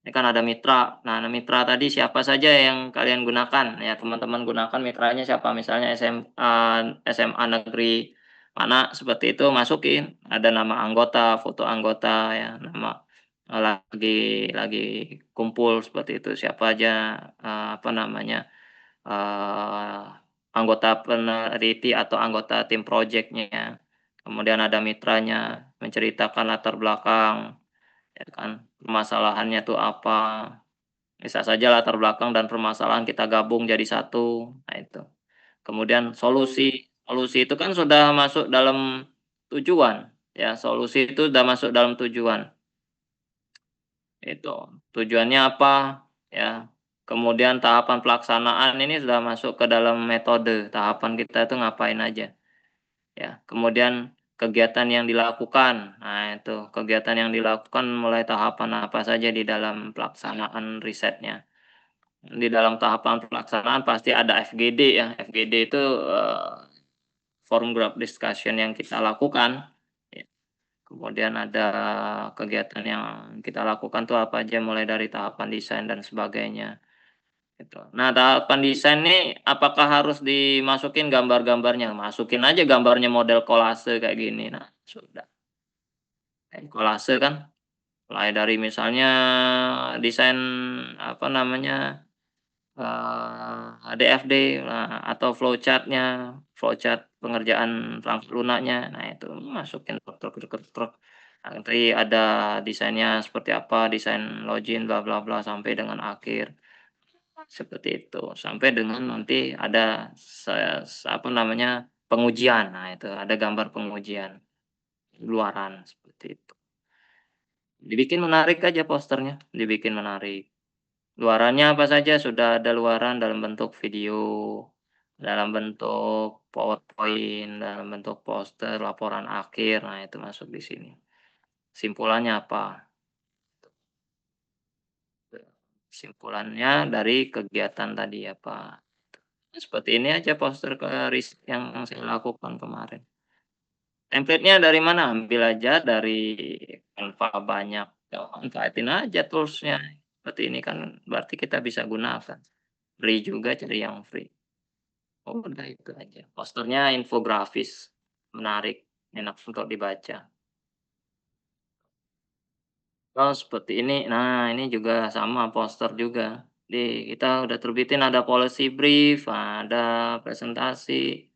Ini kan ada mitra. Nah, mitra tadi siapa saja yang kalian gunakan, ya teman-teman gunakan mitranya siapa, misalnya SMA negeri mana, seperti itu masukin, ada nama anggota, foto anggota ya, nama, lagi kumpul seperti itu, siapa aja, apa namanya, eee, anggota peneliti atau anggota tim projeknya, kemudian ada mitranya, menceritakan latar belakang, ya kan, permasalahannya tuh apa, bisa saja latar belakang dan permasalahan kita gabung jadi satu, nah itu. Kemudian solusi, solusi itu kan sudah masuk dalam tujuan, ya, solusi itu sudah masuk dalam tujuan, itu. Tujuannya apa, ya, kemudian tahapan pelaksanaan ini sudah masuk ke dalam metode, tahapan kita itu ngapain aja, ya. Kemudian kegiatan yang dilakukan, nah itu, kegiatan yang dilakukan mulai tahapan apa saja di dalam pelaksanaan risetnya. Di dalam tahapan pelaksanaan pasti ada FGD ya, FGD itu, forum group discussion yang kita lakukan, ya. Kemudian ada kegiatan yang kita lakukan tuh apa aja, mulai dari tahapan desain dan sebagainya, gitu. Nah, tahapan desain nih apakah harus dimasukin gambar-gambarnya? Masukin aja gambarnya model kolase kayak gini, nah sudah. Kayak kolase kan, mulai dari misalnya desain, apa namanya, DFD, atau flowchart-nya, flowchart pengerjaan perangkat lunaknya, nah itu masukin truk. Nanti ada desainnya seperti apa, desain login bla bla bla sampai dengan akhir, seperti itu. Sampai dengan nanti ada apa namanya, pengujian, nah itu ada gambar pengujian, luaran, seperti itu. Dibikin menarik aja posternya, dibikin menarik. Luarannya apa saja, sudah ada luaran dalam bentuk video, dalam bentuk PowerPoint, dalam bentuk poster, laporan akhir, nah itu masuk di sini. Simpulannya apa? Simpulannya dari kegiatan tadi apa. Seperti ini aja poster yang saya lakukan kemarin. Template-nya dari mana? Ambil aja dari Canva banyak, ya manfaatin aja tools-nya. Seperti ini kan berarti kita bisa gunakan. Free juga, cari yang free. Oh, udah itu aja. Posternya infografis, menarik, enak untuk dibaca. Oh, seperti ini. Nah, ini juga sama poster juga. Kita udah terbitin ada policy brief, ada presentasi,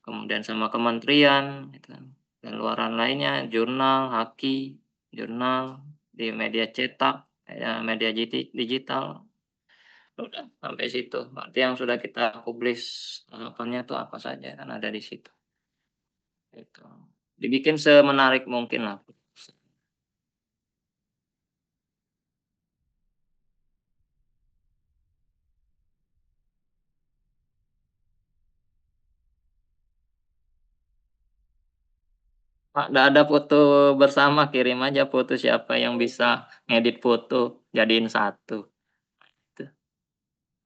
kemudian sama kementerian, gitu kan. Dan luaran lainnya, jurnal, haki, jurnal, di media cetak, ya, media digital. Udah sampai situ. Berarti yang sudah kita publish tahapannya tuh apa saja kan ada di situ. Gitu. Dibikin semenarik mungkin lah. Pak, nggak ada foto bersama, kirim aja foto siapa yang bisa ngedit foto, jadiin satu, gitu.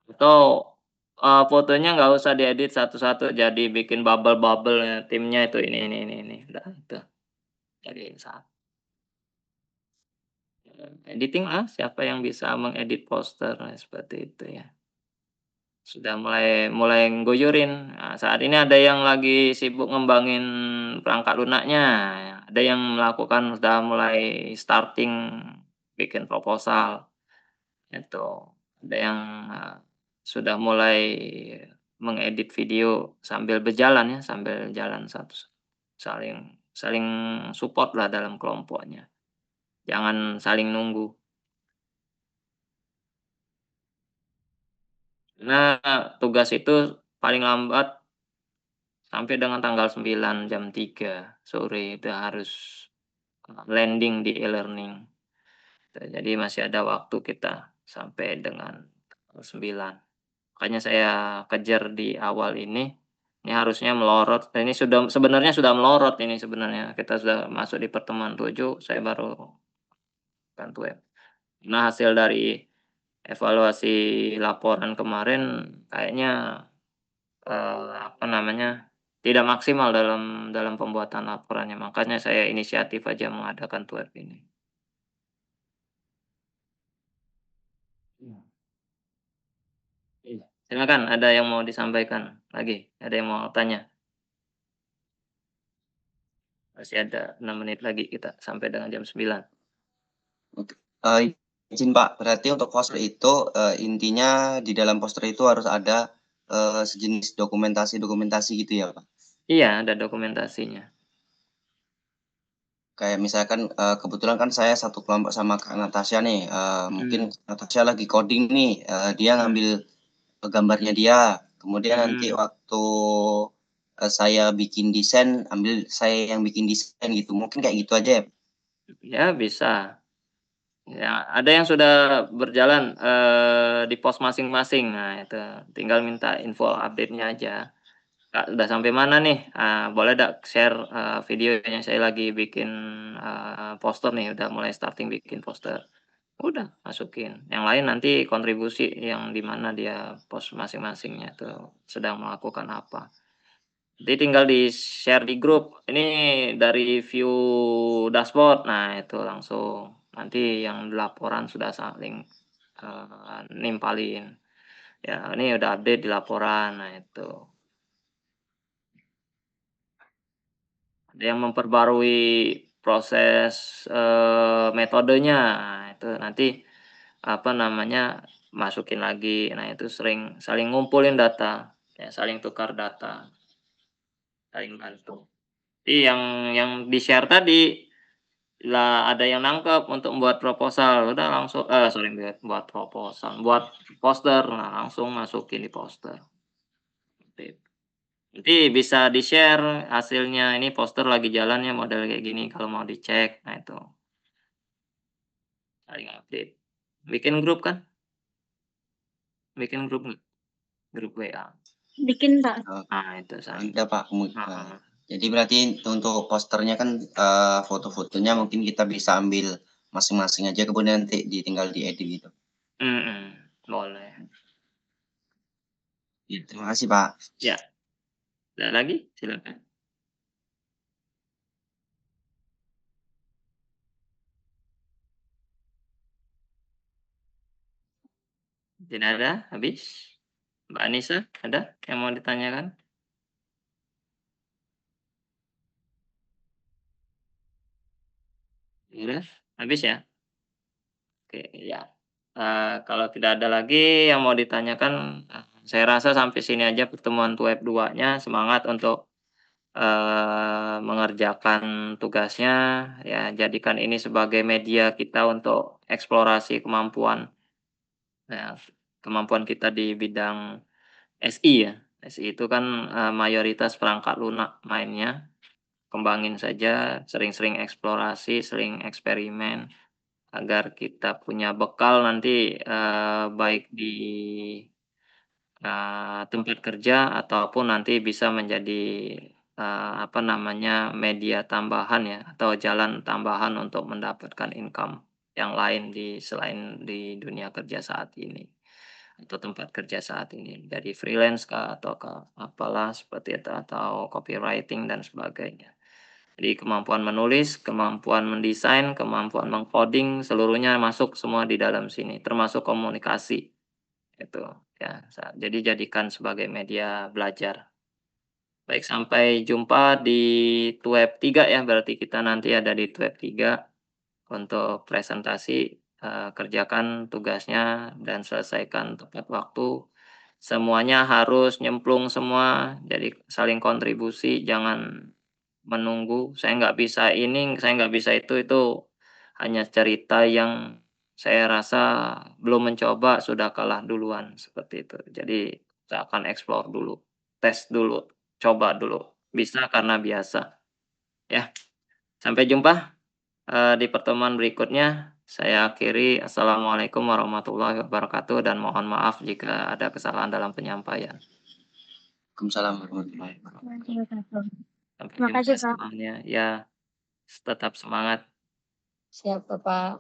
Atau, fotonya nggak usah diedit satu-satu, jadi bikin bubble-bubble ya, timnya itu ini, udah itu, jadiin satu. Editing lah, siapa yang bisa mengedit poster, seperti itu ya. Sudah mulai mulai ngguyurin. Nah, saat ini ada yang lagi sibuk ngembangin perangkat lunaknya, ada yang melakukan sudah mulai starting bikin proposal, itu. Ada yang, sudah mulai mengedit video sambil berjalan ya, sambil jalan saling saling support-lah dalam kelompoknya, jangan saling nunggu. Nah, tugas itu paling lambat sampai dengan tanggal 9 jam 3 sore udah harus, landing di e-learning. Jadi masih ada waktu kita sampai dengan tanggal 9. Makanya saya kejar di awal ini, Ini harusnya melorot, ini sebenarnya sudah melorot ini sebenarnya, kita sudah masuk di pertemuan 7, saya baru bantuin. Nah, hasil dari evaluasi laporan kemarin kayaknya, apa namanya, tidak maksimal dalam pembuatan laporannya, makanya saya inisiatif aja mengadakan web ini. Iya, silakan ada yang mau disampaikan lagi? Ada yang mau tanya? Masih ada 6 menit lagi kita sampai dengan jam 9. Oke, izin Pak, berarti untuk poster itu, intinya di dalam poster itu harus ada, sejenis dokumentasi gitu ya, Pak? Iya, ada dokumentasinya. Kayak misalkan, kebetulan kan saya satu kelompok sama Kak Natasha nih, mungkin Natasha lagi coding nih, dia ngambil gambarnya dia, kemudian nanti waktu, saya bikin desain, saya yang bikin desain gitu, mungkin kayak gitu aja ya? Ya bisa. Ya, ada yang sudah berjalan, di pos masing-masing. Nah, itu tinggal minta info update-nya aja. Kak, udah sampai mana nih? Boleh ndak share, videonya saya lagi bikin, poster nih, udah mulai starting bikin poster. Udah masukin, yang lain nanti kontribusi yang di mana dia pos masing-masingnya tuh sedang melakukan apa. Jadi tinggal di-share di grup, ini dari view dashboard, nah itu langsung, nanti yang laporan sudah saling, nimpalin, ya ini udah update di laporan, nah itu. Ada yang memperbarui proses, metodenya, nah itu nanti, apa namanya, masukin lagi, nah itu saling ngumpulin data, ya saling tukar data, saling bantu. Jadi yang di-share tadi, lah ada yang nangkep untuk membuat proposal, udah langsung sorry buat proposal, buat poster, nah langsung masukin di poster, seperti itu. Nanti bisa di-share hasilnya, ini poster lagi jalannya model kayak gini kalau mau dicek, nah itu, saling update. Bikin grup kan? Bikin grup nggak? Grup WA. Bikin, Pak. Nah itu saling Ada Pak, heeh. jadi berarti untuk posternya kan, foto-fotonya mungkin kita bisa ambil masing-masing aja, kemudian nanti tinggal diedit gitu. Boleh. Iya, terima kasih Pak. Ya, ada lagi? Silakan. Tidak ada? Habis? Mbak Anissa, ada yang mau ditanyakan? Udah? Habis ya? Oke, ya. Kalau tidak ada lagi yang mau ditanyakan, saya rasa sampai sini aja pertemuan web 2-nya. Semangat untuk, mengerjakan tugasnya, ya jadikan ini sebagai media kita untuk eksplorasi kemampuan, ya, kemampuan kita di bidang SI ya. SI itu kan, mayoritas perangkat lunak mainnya, kembangin saja, sering-sering eksplorasi, sering eksperimen. Agar kita punya bekal nanti, baik di, tempat kerja ataupun nanti bisa menjadi, apa namanya, media tambahan ya, atau jalan tambahan untuk mendapatkan income yang lain selain di dunia kerja saat ini, atau tempat kerja saat ini, dari freelance kah, atau ke apalah seperti itu, atau copywriting dan sebagainya. Jadi kemampuan menulis, kemampuan mendesain, kemampuan meng-coding, seluruhnya masuk semua di dalam sini, termasuk komunikasi, itu, ya. Jadi jadikan sebagai media belajar. Baik, sampai jumpa di web 3 ya, berarti kita nanti ada di web 3 untuk presentasi, kerjakan tugasnya dan selesaikan tepat waktu. Semuanya harus nyemplung semua, jadi saling kontribusi, jangan menunggu, "Saya nggak bisa ini, saya nggak bisa itu hanya cerita yang saya rasa belum mencoba sudah kalah duluan, seperti itu. Jadi usahakan explore dulu, tes dulu, coba dulu, bisa karena biasa, ya. Sampai jumpa, di pertemuan berikutnya. Saya akhiri, assalamualaikum warahmatullahi wabarakatuh dan mohon maaf jika ada kesalahan dalam penyampaian. Waalaikumsalam warahmatullahi wabarakatuh. Sampai Terima jumpa kasih, Kak. semuanya. Ya, tetap semangat. Siap, Bapak.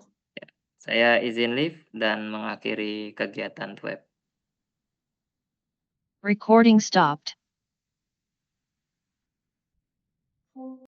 Saya izin live dan mengakhiri kegiatan web. Recording stopped.